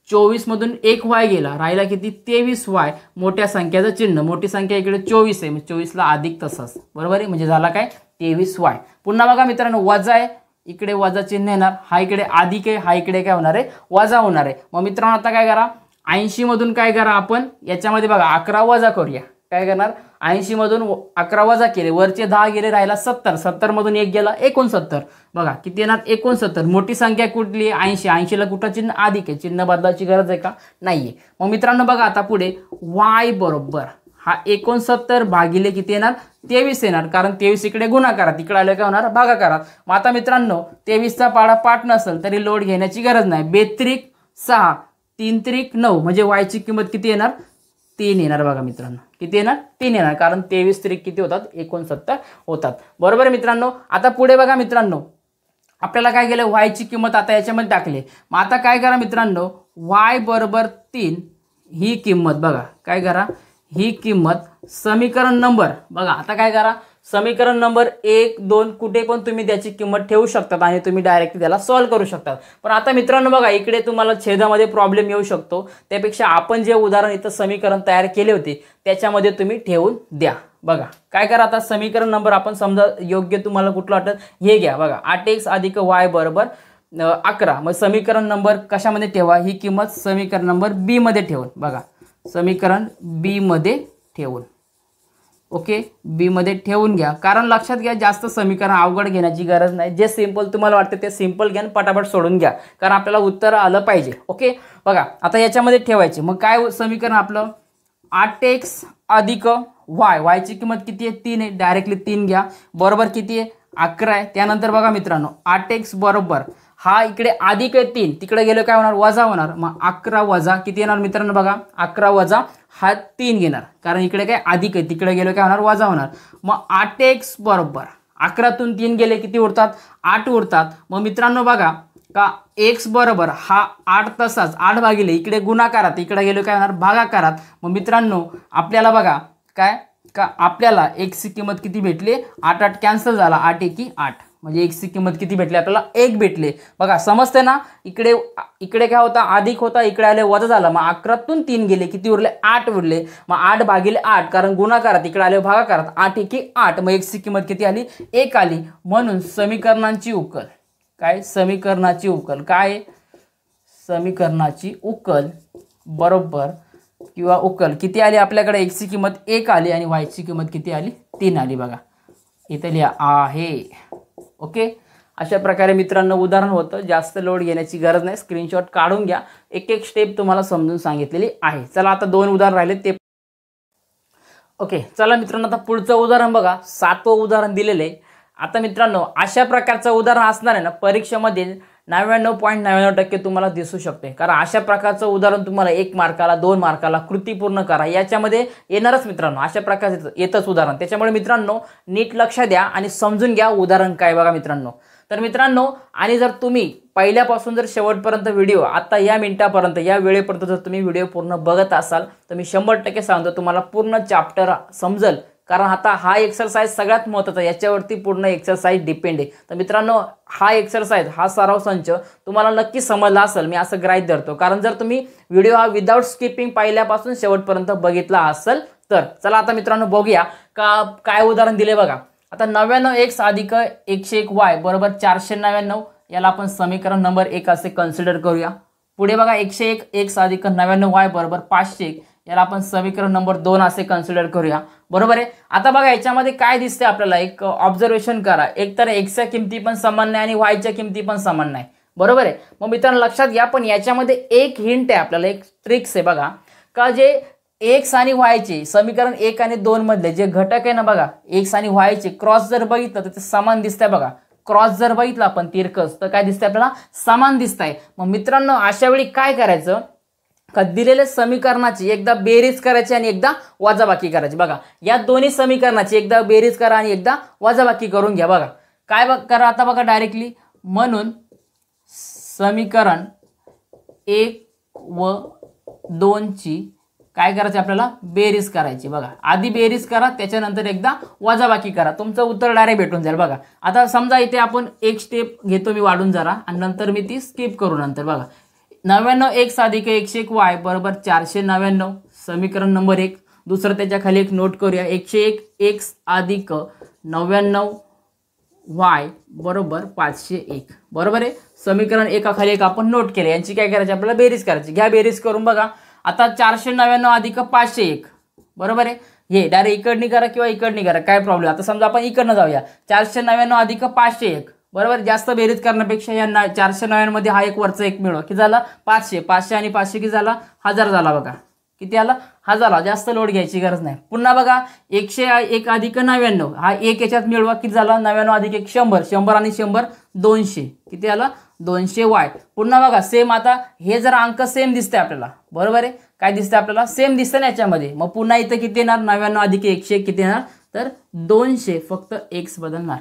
24 मधून 1y गेला, राहिला किती 23y, मोठ्या संख्याचं चिन्ह, मोठी संख्या इकडे 24 आहे, मग 24 ला अधिक तसाच, बरोबर आहे, म्हणजे झाला काय 23y। पुन्हा बघा मित्रांनो वजा आहे, इकडे वजा चिन्ह येणार, हा इकडे अधिक आहे, हा इकडे काय होणार आहे वजा होणार आहे। मग मित्रांनो आता काय करा 80 मधून काय करा आपण याच्यामध्ये बघा 11 वजा करूया, काय करणार 80 मधून 11 वजा केले, वरचे 10 गेले, राहिला 70, 70 मधून 1 गेला 69, बघा किती येणार 69। मोठी संख्या कुठली 80 ला कुठं चिन्ह अधिक आहे, चिन्ह बदलाची गरज आहे का नाहीये। मग मित्रांनो बघा आता पुढे y बरोबर हा 69 भागिले किती येणार 23 येणार, कारण 23 इकडे गुणाकारात, इकडे आलं काय होणार भागाकारात। मग आता मित्रांनो 23 चा पाडा पाठ नसेल तरी लोड घेण्याची गरज नाही, 2 6 3 9, म्हणजे y ची किंमत किती येणार 3 येणार। बघा मित्रांनो किती येणार 3 येणार, कारण 23 त्रिक किती होतात 69 होतात, बरोबर आहे मित्रांनो। आता पुढे बघा मित्रांनो आपल्याला काय केलं y ची किंमत आता याच्यामध्ये टाकली, मग आता काय करा मित्रांनो y बरोबर 3 ही किंमत बघा, काय करा ही किंमत समीकरण नंबर बघा, आता काय करा समीकरण नंबर 1 2 कुठे पण तुम्ही त्याची किंमत ठेवू शकतात आणि तुम्ही डायरेक्टली त्याला सॉल्व्ह करू शकता। पण आता मित्रांनो बघा इकडे तुम्हाला छेदामध्ये प्रॉब्लेम येऊ शकतो, त्यापेक्षा आपण जे उदाहरण इथं समीकरण तयार केले होते त्याच्यामध्ये तुम्ही ठेवून द्या। बघा काय करा आता समीकरण नंबर आपण समजा योग्य तुम्हाला कुठलं वाटत हे घ्या, बघा 8x अधिक y बरोबर 11, मग समीकरण नंबर कशामध्ये ठेवा, ही किंमत समीकरण नंबर बी मध्ये ठेवून, बघा समीकरण बी मध्ये ठेवून, ओके बी मध्ये ठेवून घ्या, कारण लक्षात घ्या जास्त समीकरण अवघड घेण्याची गरज नाही, जे सिंपल तुम्हाला वाटते ते सिंपल घ्या, पटापट सोडून घ्या, कारण आपल्याला उत्तर आलं पाहिजे। ओके बघा आता याच्यामध्ये ठेवायचे, मग काय समीकरण आपलं 8x अधिक y ची किंमत किती आहे 3 आहे, डायरेक्टली 3 घ्या, बरोबर किती आहे 11 आहे। त्यानंतर बघा मित्रांनो 8x बरोबर हा इकडे अधिक आहे 3, तिकडे गेलो काय होणार वजा होणार, मग 11 वजा किती येणार मित्रांनो बघा 11 वजा हा 3 येणार, कारण इकडे काय अधिक आहे तिकडे गेलो काय होणार वजा होणार। मग 8x बरोबर 11तून 3 गेले किती उरतात 8 उरतात। मग मित्रांनो बघा का x बरोबर हा 8 तसाच 8 भागिले इकडे गुणाकारात इकडे गेलो काय होणार भागाकारात। मग मित्रांनो आपल्याला बघा काय का आपल्याला x ची किंमत किती भेटली 8 8 कॅन्सल झाला 8 एकी 8 म्हणजे x ची किंमत किती भेटली आपल्याला 1 भेटले। बघा समजते ना इकडे इकडे काय होता अधिक होता इकडे आले वजा झाला, मग 11तून 3 गेले किती उरले 8 उरले, मग 8 भागिले 8 कारण गुणाकारात इकडे आले भागाकारात 8 एकी 8 मग x ची किंमत किती आली 1 आली। म्हणून समीकरणांची उकल काय समीकरणाची उकल काय समीकरणाची उकल बरोबर किंवा उकल किती आली आपल्याकडे x ची किंमत 1 आली आणि y ची किंमत किती आली 3 आली। बघा इथे लिहा आहे ओके। अशा प्रकारे मित्रांनो उदाहरण होतं, जास्त लोड घेण्याची गरज नाही, स्क्रीनशॉट काढून घ्या, एक एक स्टेप तुम्हाला समजून सांगितलेली आहे। चला आता 2 उदाहरण राहिले ते ओके। चला मित्रांनो आता पुढचं उदाहरण बघा 7वं उदाहरण दिलेले। आता मित्रांनो अशा प्रकारचं उदाहरण असणार आहे ना परीक्षेमध्ये 99.99% तुम्हाला दिसू शकते, कारण अशा प्रकारचं उदाहरण तुम्हाला 1 मार्काला 2 मार्काला कृती पूर्ण करा याच्यामध्ये येणारच मित्रांनो, अशा प्रकारचं येतच उदाहरण। त्याच्यामुळे मित्रांनो नीट लक्ष द्या आणि समजून घ्या उदाहरण काय बघा मित्रांनो। तर मित्रांनो आणि जर तुम्ही पहिल्यापासून जर शेवटपर्यंत व्हिडिओ आता या मिनिटापर्यंत या वेळेपर्यंत जर तुम्ही व्हिडिओ पूर्ण बघत असाल तर मी 100% सांगतो तुम्हाला पूर्ण चॅप्टर समजेल, कारण आता हा एक्सरसाइज सगळ्यात महत्त्वाचा, याच्यावरती पूर्ण एक्सरसाइज डिपेंड आहे। तर मित्रांनो हा एक्सरसाइज हा सराव संच तुम्हाला नक्की समजला असेल मी असं गृहीत धरतो, कारण जर तुम्ही व्हिडिओ हा विदाउट स्किपिंग पहिल्यापासून शेवटपर्यंत बघितला असेल तर। चला आता मित्रांनो बघूया का काय उदाहरण दिले बघा। आता 99x अधिक 101y बरोबर 499, याला आपण समीकरण नंबर 1 असे कन्सिडर करूया। पुढे बघा 101 x अधिक 99y बरोबर 501, याला आपण समीकरण नंबर 2 असे कन्सिडर करूया बरोबर आहे। आता बघा याच्यामध्ये काय दिसते आपल्याला एक ऑब्झर्वेशन करा, एक तर x च्या किमती पण समान नाही आणि y च्या किमती पण समान नाही बरोबर आहे। मग मित्रांनो लक्षात घ्या, पण याच्यामध्ये एक हिंट आहे आपल्याला, एक ट्रिक्स आहे बघा का जे x आणि y चे समीकरण 1 आणि 2 मधले जे घटक आहे ना बघा x आणि y चे क्रॉस जर बघितलं तर ते समान दिसतंय बघा, क्रॉस जर बघितला आपण तिरकस तर काय दिसतंय आपल्याला समान दिसतंय। मग मित्रांनो अशा वेळी काय करायचं का दिलेल्या समीकरणाची एकदा बेरीज करायची आणि एकदा वजाबाकी करायची। बघा या दोन्ही समीकरणाची एकदा बेरीज करा आणि एकदा वजाबाकी करून घ्या। बघा काय करा आता बघा डायरेक्टली, म्हणून समीकरण 1 व 2 ची काय करायचं आपल्याला बेरीज करायची। बघा आधी बेरीज करा त्याच्यानंतर एकदा वजाबाकी करा, तुमचं उत्तर डायरेक्ट भेटून जाईल। बघा आता समजा इथे आपण एक स्टेप घेतो मी वाढून जरा आणि नंतर मी ती स्किप करू नंतर। बघा 99x अधिक 101y बरोबर 499 समीकरण नंबर 1। दुसरं त्याच्या खाली एक नोट करूया 101x अधिक 99y बरोबर 501 बरोबर आहे। समीकरण एकाखाली एक आपण नोट केले, यांची काय करायची आपल्याला बेरीज करायची। घ्या बेरीज करून बघा आता 499 अधिक 501 बरोबर आहे, हे डायरेक्ट इकडनी करा किंवा इकडनी करा काय प्रॉब्लेम। आता समजा आपण इकडनं जाऊया 499 अधिक 501 बरोबर, जास्त बेरीज करण्यापेक्षा या 499 मध्ये हा एक वरचा एक मिळवा की झाला 500, 500 आणि 500 किती झाला 1000 झाला। बघा किती आला 1000, जास्त लोड घ्यायची गरज नाही। पुन्हा बघा 101 अधिक 99 हा एक याच्यात मिळवा किती झाला 99 अधिक 1 100, 100 आणि 100 200 किती आला 200y। पुन्हा बघा सेम, आता हे जर अंक सेम दिसते आपल्याला बरोबर आहे, काय दिसते आपल्याला सेम दिसतं ना याच्यामध्ये। मग पुन्हा इथे किती येणार 99 अधिक 101 किती येणार तर 200, फक्त x बदलणार।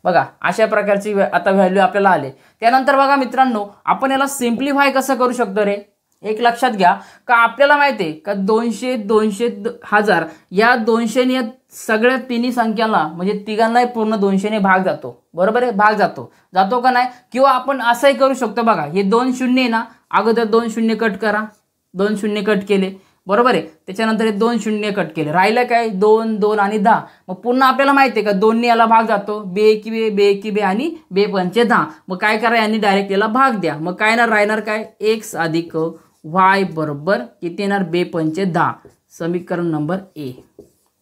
बघा अशा प्रकारची आता व्हॅल्यू आपल्याला आले। त्यानंतर बघा मित्रांनो आपण याला सिम्प्लिफाय कसं करू शकतो रे, एक लक्षात घ्या का आपल्याला माहिती आहे का 200 200 1000 या 200 ने सगळ्या तिन्ही संख्याला म्हणजे तिघांनाही पूर्ण 200 ने भाग जातो बरोबर आहे, भाग जातो का नाही। किंवा आपण असंही करू शकतो बघा हे 2 शून्य आहे ना, अगोदर 2 शून्य कट करा, 2 शून्य कट केले बरोबर आहे, त्याच्यानंतर हे 2 शून्य कट केले, राहिलं काय 2 2 आणि 10। मग पुन्हा आपल्याला माहिती आहे का 2 ने याला भाग जातो, बे एकी बे आणि बे पंचे 10। मग काय करा यांनी डायरेक्ट याला भाग द्या, मग काय राहणार काय x अधिक y बरोबर किती येणार बे पंचे 10 समीकरण नंबर ए।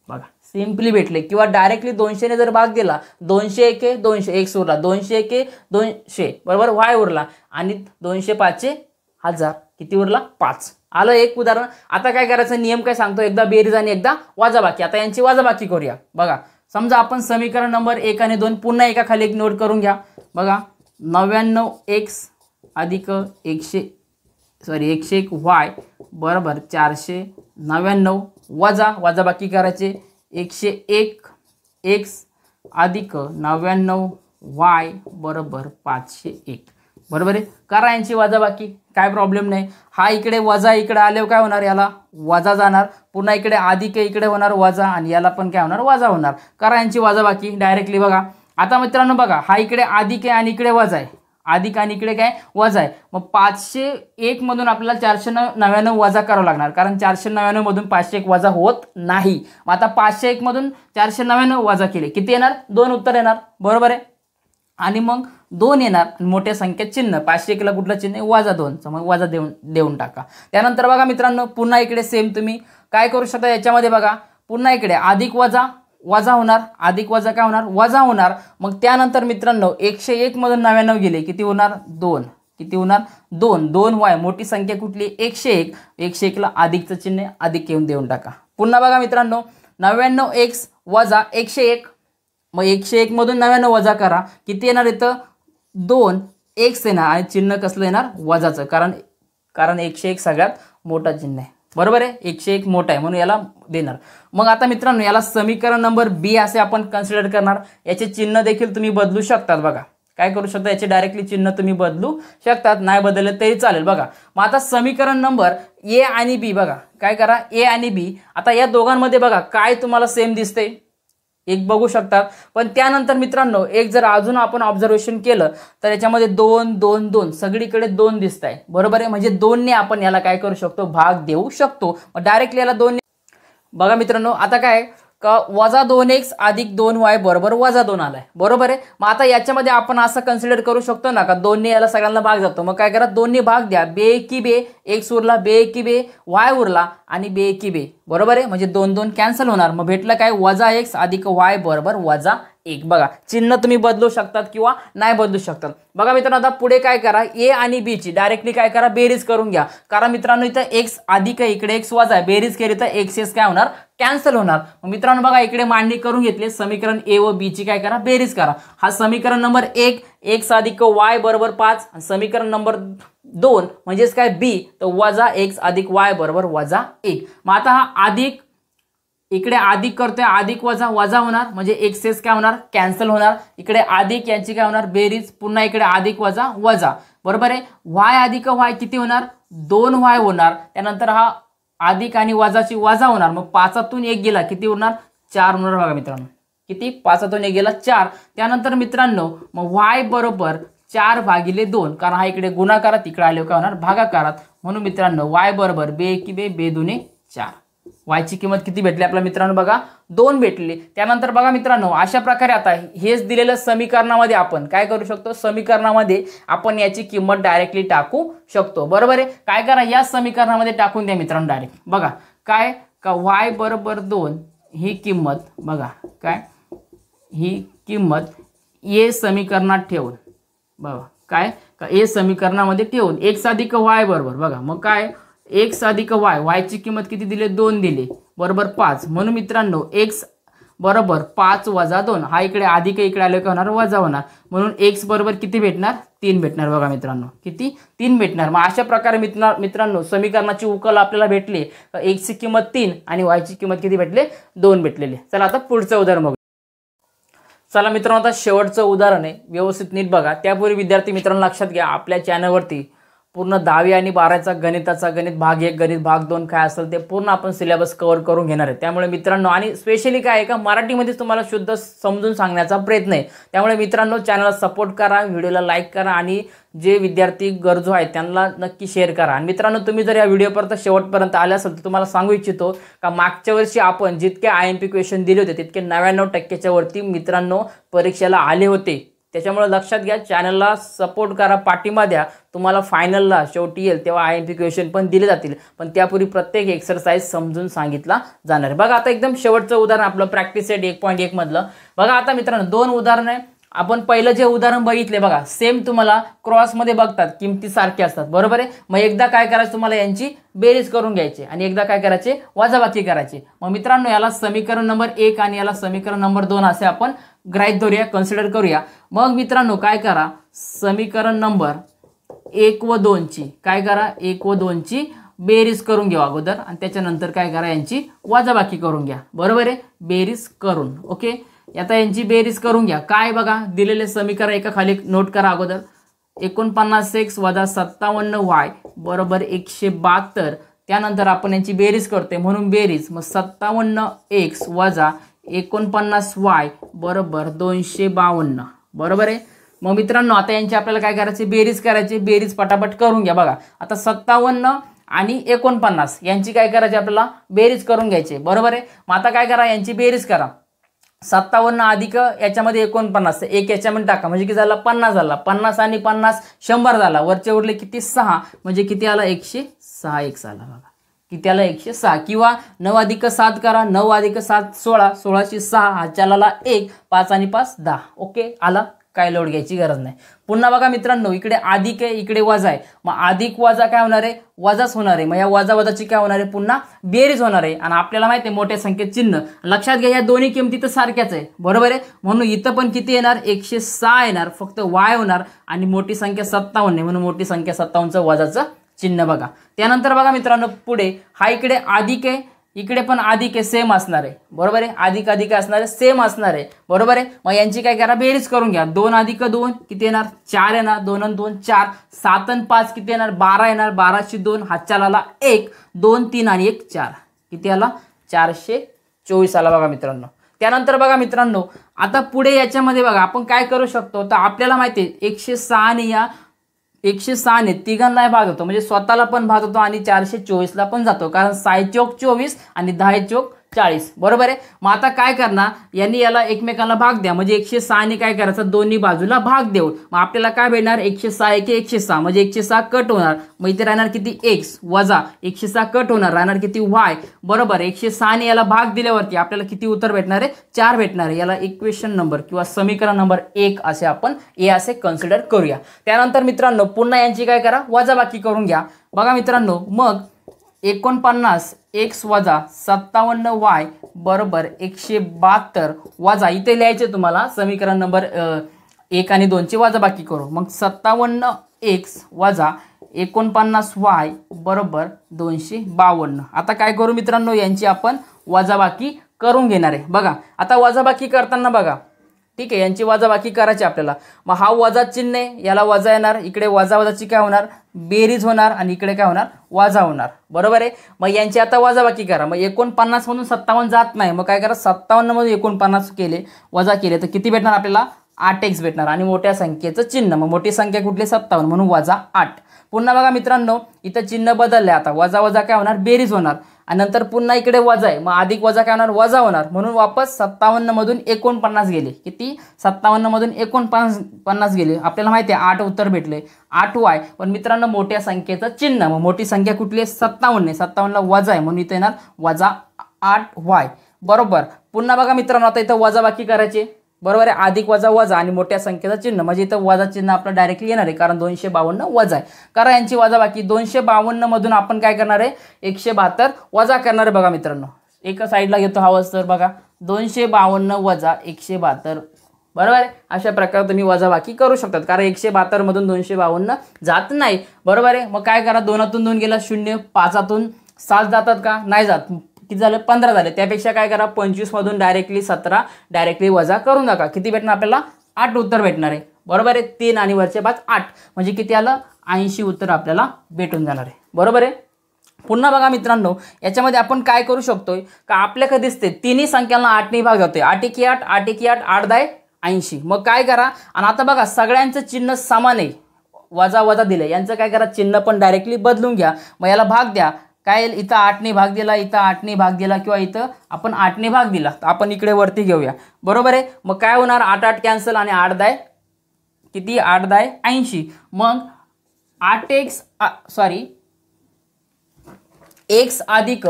बघा सिंपली भेटले, किंवा डायरेक्टली 200 ने जर भाग दिला 200 एके 200 x उरला, 200 एके 200 बरोबर y उरला आणि 200 पाचे 1000 किती उरला 5। आलं एक उदाहरण। आता काय करायचं नियम काय सांगतो, एकदा बेरीज आणि एकदा वजाबाकी। आता यांची वजाबाकी करूया। बघा समजा आपण समीकरण नंबर 1 आणि 2 पुन्हा एका खाली एक नोट करून घ्या। बघा 99x अधिक 101y बरोबर 499 वजाबाकी करायचे 101x अधिक 99y बरोबर 501 बरोबर आहे। करा यांची वजाबाकी, काय प्रॉब्लेम नाही। हा इकडे वजा इकडे आल्यावर काय होणार, याला वजा जाणार, पुन्हा इकडे अधिक इकडे होणार वजा आणि याला पण काय होणार वजा होणार। करा यांची वजाबाकी डायरेक्टली बघा। आता मित्रांनो बघा, हा इकडे अधिक आहे आणि इकडे वजा आहे, अधिक आणि इकडे काय वजा आहे। मग 501 मधून आपल्याला 499 वजा करावं लागणार, कारण 499 मधून 501 वजा होत नाही। मग आता 501 मधून 499 वजा केले किती येणार, 2 उत्तर येणार बरोबर आहे। आणि मग 2 येणार, मोठ्या संख्येत चिन्ह 501 ला कुठलं चिन्ह आहे, -2, मग वजा देऊन टाका। त्यानंतर बघा मित्रांनो, पुन्हा इकडे सेम तुम्ही काय करू शकता, याच्यामध्ये बघा पुन्हा इकडे अधिक वजा होणार, अधिक वजा काय होणार, वजा होणार। मग त्यानंतर मित्रांनो 101 मधून 99 गेले किती होणार, 2, किती होणार 2y, मोठी संख्या कुठली 101 ला अधिकचं चिन्ह अधिक येऊन देऊन टाका। पुन्हा बघा मित्रांनो 99x वजा 101, मग 101 मधून 99 वजा करा किती येणार, इथं 2x येणार आणि चिन्ह कसलं येणार, वजाचं, कारण 101 सगळ्यात मोठा चिन्ह आहे बरोबर आहे, 101 मोठा आहे म्हणून याला देणार। मग आता मित्रांनो याला समीकरण नंबर बी असे आपण कन्सिडर करणार। याचे चिन्ह देखील तुम्ही बदलू शकतात, बघा काय करू शकता, याचे डायरेक्टली चिन्ह तुम्ही बदलू शकतात, नाही बदलले तरी चालेल बघा। मग आता समीकरण नंबर ए आणि बी बघा, काय करा ए आणि बी, आता या दोघांमध्ये बघा काय तुम्हाला सेम दिसते, एक बघू शकतात। पण त्यानंतर मित्रांनो एक जर अजून आपण ऑब्झर्वेशन केलं तर याच्यामध्ये 2 2 2 सगळीकडे 2 दिसत आहे बरोबर आहे, म्हणजे 2 ने आपण याला काय करू शकतो, भाग देऊ शकतो। मग डायरेक्टली याला 2 बघा मित्रांनो, आता काय का -2x अधिक 2y बरोबर -2 आलाय बरोबर आहे। मग आता याच्यामध्ये आपण असं कन्सिडर करू शकतो ना का 2 ने याला सगळ्यांना भाग जातो, मग काय करा 2 ने भाग द्या, बे की बे, x उरला, बे की बे, y उरला आणि बे की बे बरोबर आहे, म्हणजे 2 2 कॅन्सल होणार। मग भेटलं काय -x अधिक y बरोबर -1। बघा चिन्ह तुम्ही बदलू शकतात किंवा नाही बदलू शकतात। बघा मित्रांनो आता पुढे काय करा, ए आणि बी ची डायरेक्टली काय करा, बेरीज करून घ्या, कारण मित्रांनो इथं x अधिक आहे, इकडे x वजा आहे, बेरीज केली तर x काय होणार, कॅन्सल होणार। मग मित्रांनो बघा इकडे मांडणी करून घेतली, समीकरण ए व बी ची काय करा, बेरीज करा। हा समीकरण नंबर 1 x अधिक y बरोबर 5, समीकरण नंबर 2 म्हणजेच काय बी तर -x अधिक y बरोबर -1। मग आता हा अधिक इकडे अधिक करतोय, अधिक वजा होणार, म्हणजे एक्सेस काय होणार, कॅन्सल होणार, इकडे अधिक यांची काय होणार बेरीज, पुन्हा इकडे अधिक वजा बरोबर आहे। y अधिक y किती होणार, 2y होणार। त्यानंतर हा अधिक आणि वजाची वजा होणार, मग 5तून 1 गेला किती होणार, 4 होणार बघा मित्रांनो, किती 5तून 1 गेला 4। त्यानंतर मित्रांनो मग y बरोबर 4/2, कारण हा इकडे गुणाकारात इकडे आले काय होणार भागाकारात, म्हणून मित्रांनो y बरोबर बे की बे, बे दुने 4। y ची किंमत किती भेटली आपल्या मित्रांनो, बघा 2 भेटली। त्यानंतर बघा मित्रांनो अशा प्रकारे आता हेच दिलेलं समीकरणामध्ये आपण काय करू शकतो, समीकरणामध्ये आपण याची किंमत डायरेक्टली टाकू शकतो बरोबर आहे। काय करा या समीकरणामध्ये टाकून द्या मित्रांनो डायरेक्ट, बघा काय का y बरोबर 2 ही किंमत बघा, काय ही किंमत ए समीकरणात ठेवून बघा, काय का ए समीकरणामध्ये ठेवून x अधिक y बरोबर बघा, मग काय x अधिक y ची किंमत किती दिली, 2 दिली बरोबर 5, म्हणून मित्रांनो x बरोबर 5 वजा 2, हा इकडे अधिक इकडे आले का होणार वजा होणार, म्हणून x बरोबर किती भेटणार, 3 भेटणार बघा मित्रांनो, किती 3 भेटणार। मग अशा प्रकारे मित्रांनो समीकरणाची उकल आपल्याला भेटली, x ची किंमत 3 आणि y ची किंमत किती भेटले, 2 भेटलेली। चला आता पुढचं उदाहरण बघू। चला मित्रांनो आता शेवटचं उदाहरण आहे, व्यवस्थित नीट बघा। त्यापूर्वी विद्यार्थी मित्रांनो लक्षात घ्या, आपल्या चॅनलवरती पूर्ण 10वी आणि 12चा गणिताचा गणित भाग 1 गणित भाग 2 काय असेल ते पूर्ण आपण सिलेबस कव्हर करून घेणार आहे। त्यामुळे मित्रांनो आणि स्पेशली काय आहे का मराठीमध्ये तुम्हाला शुद्ध समजून सांगण्याचा प्रयत्न आहे। त्यामुळे मित्रांनो चॅनलला सपोर्ट करा, व्हिडिओला लाईक करा आणि जे विद्यार्थी गरजू आहेत त्यांना नक्की शेअर करा। आणि मित्रांनो तुम्ही जर या व्हिडिओपर्यंत शेवटपर्यंत आले असेल तर तुम्हाला सांगू इच्छितो का मागच्या वर्षी आपण जितके IMP क्वेश्चन दिले होते तितके 99% वरती मित्रांनो परीक्षेला आले होते। त्याच्यामुळे लक्षात घ्या, चॅनलला सपोर्ट करा, पाठिंबा द्या, तुम्हाला फायनलला शेवटी येईल तेव्हा IMP क्वेश्चन पण दिले जातील, पण त्यापूर्वी प्रत्येक एक्सरसाइज समजून सांगितला जाणार आहे। बघा आता एकदम शेवटचं उदाहरण आपलं प्रॅक्टिस सेट 1.1 मधलं बघा। आता मित्रांनो 2 उदाहरण आहे, आपण पहिलं जे उदाहरण बघितले बघा सेम तुम्हाला क्रॉस मध्ये बघतात किमती सारखे असतात बरोबर आहे। मग एकदा काय करायचं, तुम्हाला यांची बेरीज करून घ्यायची आणि एकदा काय करायचे, वजाबाकी करायची। मग मित्रांनो याला समीकरण नंबर 1 आणि याला समीकरण नंबर 2 असे आपण गृहीत धरूया, कन्सिडर करूया। मग मित्रांनो काय करा, समीकरण नंबर 1 व 2 ची काय करा, 1 व 2 ची बेरीज करून घ्या अगोदर आणि त्याच्यानंतर काय करा, यांची वजाबाकी करून घ्या. बरोबर आहे, बेरीज करून. ओके, आता यांची बेरीज करून घ्या. काय बघा, दिलेले समीकरण एका खाली नोट करा अगोदर. 49x वजा 57y बरोबर 172. त्यानंतर आपण यांची बेरीज करते म्हणून बेरीज, मग 57x वजा 49y बरोबर 252. बरोबर आहे. मग मित्रांनो आता यांची आपल्याला काय करायचे, बेरीज करायची. बेरीज पटापट करून घ्या. बघा आता 57 आणि 49 यांची काय करायची, आपल्याला बेरीज करून घ्यायची. बरोबर आहे. मग आता काय करा, यांची बेरीज करा. 57 अधिक याच्यामध्ये 49 एक याच्यामध्ये टाका म्हणजे किती झाला, 50 झाला. 50 आणि 50 100 झाला. वरचे उरले किती, 6 म्हणजे किती आला, 106 x आला. बघा किती आला, 106. किंवा 9 अधिक 7 करा, 9 अधिक 7 16, 16 शी 6 हा चालाला 1, 5 आणि 5 10. ओके आला, काय लोड घ्यायची गरज नाही. पुन्हा बघा मित्रांनो, इकडे अधिक आहे इकडे वजा आहे. मग अधिक वजा काय होणार आहे, वजाच होणार आहे. मग या वजा वजाची काय होणार आहे, पुन्हा बेरीज होणार आहे. आणि आपल्याला माहिती आहे मोठ्या संख्येत चिन्ह लक्षात घ्या, या दोन्ही किमती तर सारख्याच आहे. बरोबर आहे. म्हणून इथं पण किती येणार, 106 येणार, फक्त y होणार आणि मोठी संख्या 57 आहे म्हणून मोठी संख्या 57चं वजाचं चिन्ह. बघा त्यानंतर बघा मित्रांनो, पुढे हा इकडे अधिक आहे इकडे पण अधिक आहे, सेम असणार आहे. बरोबर आहे, अधिक अधिक असणार आहे, सेम असणार आहे. बरोबर आहे. मग यांची काय करा, बेरीज करून घ्या. 2 अधिक 2 किती येणार, 4 येणार. 2 आणि 2 4, 7 आणि 5 किती येणार, 12 येणार. 12 शी 2 हातच्याला आला 1, 2 3 आणि 1 4 किती आला, 424 आला. बघा मित्रांनो, त्यानंतर बघा मित्रांनो, आता पुढे याच्यामध्ये बघा आपण काय करू शकतो, तर आपल्याला माहिती आहे 106 आणि या 106 ने तिघांना भाग होतो म्हणजे स्वतःला पण भाग होतो आणि 424 ला पण जातो, कारण 6 चौक 24 आणि 10 चौक 40. बरोबर आहे. मग आता काय करणार, यांनी याला एकमेकांना भाग द्या म्हणजे 106 ने काय करायचं, दोन्ही बाजूला भाग देऊन मग आपल्याला काय भेटणार, 106 एके 106 म्हणजे 106 कट होणार. मग इथे राहणार किती, x वजा 106 कट होणार, राहणार किती y. बरोबर. 106 ने याला भाग दिल्यावरती आपल्याला किती उत्तर भेटणार आहे, 4 भेटणार आहे. याला इक्वेशन नंबर किंवा समीकरण नंबर 1 असे आपण ए असे कन्सिडर करूया. त्यानंतर मित्रांनो पुन्हा यांची काय करा, वजाबाकी करून घ्या. बघा मित्रांनो, मग 49x वजा 57y बरोबर 172 वजा इथे लिहायचे तुम्हाला समीकरण नंबर 1 आणि 2 ची वजाबाकी करू. मग 57x वजा 49y बरोबर 252. आता काय करू मित्रांनो, यांची आपण वजाबाकी करून घेणार आहे. बघा आता वजाबाकी करताना बघा, ठीक आहे, यांची वजाबाकी करायची आपल्याला. मग हा वजा चिन्ह आहे, याला वजा येणार, इकडे वजा वजाची काय होणार, बेरीज होणार आणि इकडे काय होणार, वजा होणार. बरोबर आहे. मग यांची आता वजाबाकी करा. मग 49 मधून 57 जात नाही, मग काय करा, 57 मधून 49 केले वजा केले तर किती भेटणार आपल्याला, 8x भेटणार आणि मोठ्या संख्येचं चिन्ह, मग मोठी संख्या कुठली, 57 म्हणून वजा 8. पुन्हा बघा मित्रांनो, इथं चिन्ह बदलले, आता वजा वजा काय होणार, बेरीज होणार आणि नंतर पुन्हा इकडे वजा आहे, मग अधिक वजा काय होणार, वजा होणार. म्हणून वापस 57 मधून 49 गेले, किती, 57 मधून 49 गेले. आपल्याला माहिती आहे 8 उत्तर भेटले, 8y. पण मित्रांनो मोठ्या संख्येचं चिन्ह, मग मोठी संख्या कुठली आहे, 57 आहे, 57 ला वजा आहे म्हणून इथे येणार वजा 8y. बरोबर. पुन्हा बघा मित्रांनो, आता इथं वजाबाकी करायची. बरोबर आहे, अधिक वजा वजा आणि मोठ्या संख्येचं चिन्ह म्हणजे इथं वजा चिन्ह आपलं डायरेक्टली येणार आहे, कारण 252 वजा आहे. कारण यांची वजाबाकी 252 मधून आपण काय करणार आहे, 172 वजा करणार आहे. बघा मित्रांनो, एका साईडला घेतो हवंच तर बघा, 252 वजा 172. बरोबर आहे. अशा प्रकारे तुम्ही वजाबाकी करू शकतात, कारण 172 मधून 252 जात नाही. बरोबर आहे. मग काय करा, 2तून 2 गेला 0, 5तून 7 जातात का, नाही जात. किती झालं, 15 झाले. त्यापेक्षा काय करा, 25 मधून डायरेक्टली 17 डायरेक्टली वजा करून टाका. किती भेटणार आपल्याला, 8 उत्तर भेटणार आहे. बरोबर आहे. 3 आणि वरचे 5 8 म्हणजे किती आलं, 80 उत्तर आपल्याला भेटून जाणार आहे. बरोबर आहे. पुन्हा बघा मित्रांनो, याच्यामध्ये आपण काय करू शकतोय का, आपल्याकडे दिसते तिन्ही संख्यांना 8 ने भाग होते, 8 1 8 8 1 8 8 10 80. मग काय करा, आणि आता बघा सगळ्यांचं चिन्ह समान आहे, वजा वजा दिले, यांचं काय करा, चिन्ह पण डायरेक्टली बदलून घ्या. मग याला भाग द्या, काय इथं 8 ने भाग दिला, इथं 8 ने भाग दिला, किंवा इथं आपण 8 ने भाग दिला, तर आपण इकडे वरती घेऊया. बरोबर आहे. मग काय होणार, 8 8 कॅन्सल आणि 8 10 किती, 8 10 80. मग x अधिक,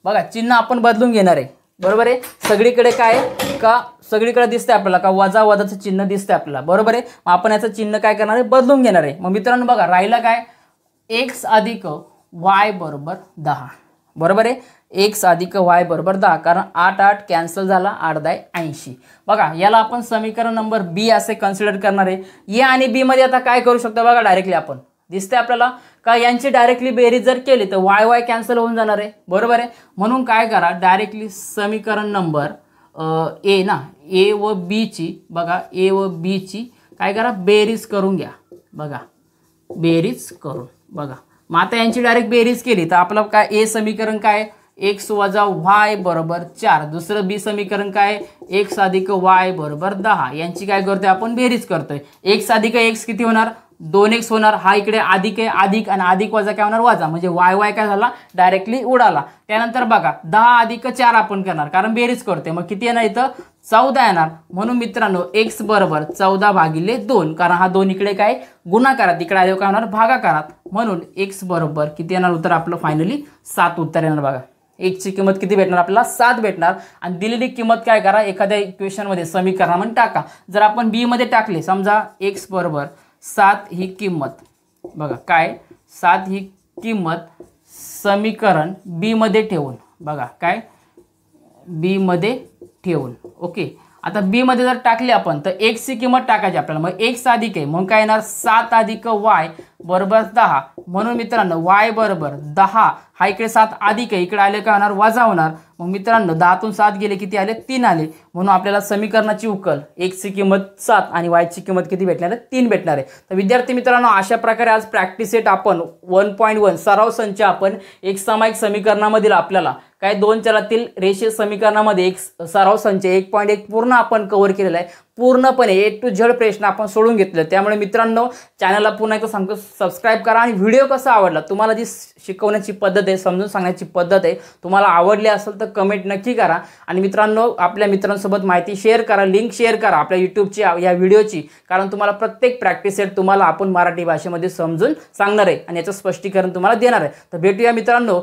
बघा चिन्ह आपण बदलून घेणार आहे. बरोबर आहे. सगळीकडे काय का, सगळीकडे दिसतंय आपल्याला का, वजा वजाचं चिन्ह दिसतंय आपल्याला. बरोबर आहे. मग आपण याचं चिन्ह काय करणार आहे, बदलून घेणार आहे. मग मित्रांनो बघा, राहिलं काय, x अधिक y बरोबर 10. बरोबर आहे. एक्स अधिक वाय बरोबर 10, कारण 8 8 कॅन्सल झाला, 8 10 80. बघा याला आपण समीकरण नंबर बी असे कन्सिडर करणार आहे. ए आणि बी मध्ये आता काय करू शकतो बघा, डायरेक्टली आपण दिसते आपल्याला का यांची डायरेक्टली बेरीज जर केली तर वाय वाय कॅन्सल होऊन जाणार आहे, बरोबर आहे. म्हणून काय करा, डायरेक्टली समीकरण नंबर ए ना, ए व बी ची बघा, ए व बी ची काय करा, बेरीज करून घ्या. बघा बेरीज करून बघा, मग आता यांची डायरेक्ट बेरीज केली तर आपलं काय, ए समीकरण काय, एक्स वजा वाय बरोबर 4. दुसरं बी समीकरण काय, एक्स अधिक वाय बरोबर 10. यांची काय करतोय आपण, बेरीज करतोय. एक्स अधिक एक्स किती होणार, 2x होणार. हा इकडे अधिक आहे, अधिक आणि अधिक वजा काय होणार, वजा, म्हणजे वाय वाय काय झाला, डायरेक्टली उडाला. त्यानंतर बघा 10 अधिक 4 आपण करणार, कारण बेरीज करते. मग किती येणार इथं, 14 येणार. म्हणून मित्रांनो एक्स बरोबर 14 भागिले 2, कारण हा 2 इकडे काय गुणाकारात, इकडे आले काय होणार भागाकारात. म्हणून एक्स बरोबर किती येणार, उत्तर आपलं फायनली 7 उत्तर येणार. बघा एक्सची किंमत किती भेटणार आपल्याला, 7 भेटणार. आणि दिलेली किंमत काय करा, एखाद्या इक्वेशन मध्ये समीकरणामध्ये टाका. जर आपण बी मध्ये टाकले, समजा एक्स बरोबर 7 ही किंमत, बघा काय 7 ही किंमत समीकरण बी मध्ये ठेवून, बघा काय बी मध्ये ठेवून, ओके. आता बी मध्ये जर टाकली आपण तर एक्स ची किंमत टाकायची आपल्याला. मग एक्स अधिक आहे, मग काय येणार 7 अधिक वाय बरोबर 10. म्हणून मित्रांनो वाय बरोबर 10, हा इकडे 7 अधिक आहे, इकडे आले काय होणार, वजा होणार. मग मित्रांनो 10तून 7 गेले किती आले, 3 आले. म्हणून आपल्याला समीकरणाची उकल एक्स ची किंमत 7 आणि वाय ची किंमत किती भेटणार आहे, 3 भेटणार आहे. तर विद्यार्थी मित्रांनो अशा प्रकारे आज प्रॅक्टिस सेट आपण 1.1 सराव संच आपण एक सामायिक समीकरणामधील आपल्याला काय 2 चलातील रेषीय समीकरणामध्ये एक सराव संच 1.1 पूर्ण आपण कव्हर केलेला आहे. पूर्णपणे ए टू झेड प्रश्न आपण सोडून घेतले. त्यामुळे मित्रांनो चॅनलला पुन्हा एकदा सांगतो, सबस्क्राईब करा. आणि व्हिडिओ कसा आवडला, तुम्हाला जी शिकवण्याची पद्धत आहे, समजून सांगण्याची पद्धत आहे, तुम्हाला आवडली असेल तर कमेंट नक्की करा. आणि मित्रांनो आपल्या मित्रांसोबत माहिती शेअर करा, लिंक शेअर करा आपल्या यूट्यूबची या व्हिडिओची, कारण तुम्हाला प्रत्येक प्रॅक्टिस सेट तुम्हाला आपण मराठी भाषेमध्ये समजून सांगणार आहे आणि याचं स्पष्टीकरण तुम्हाला देणार आहे. तर भेटूया मित्रांनो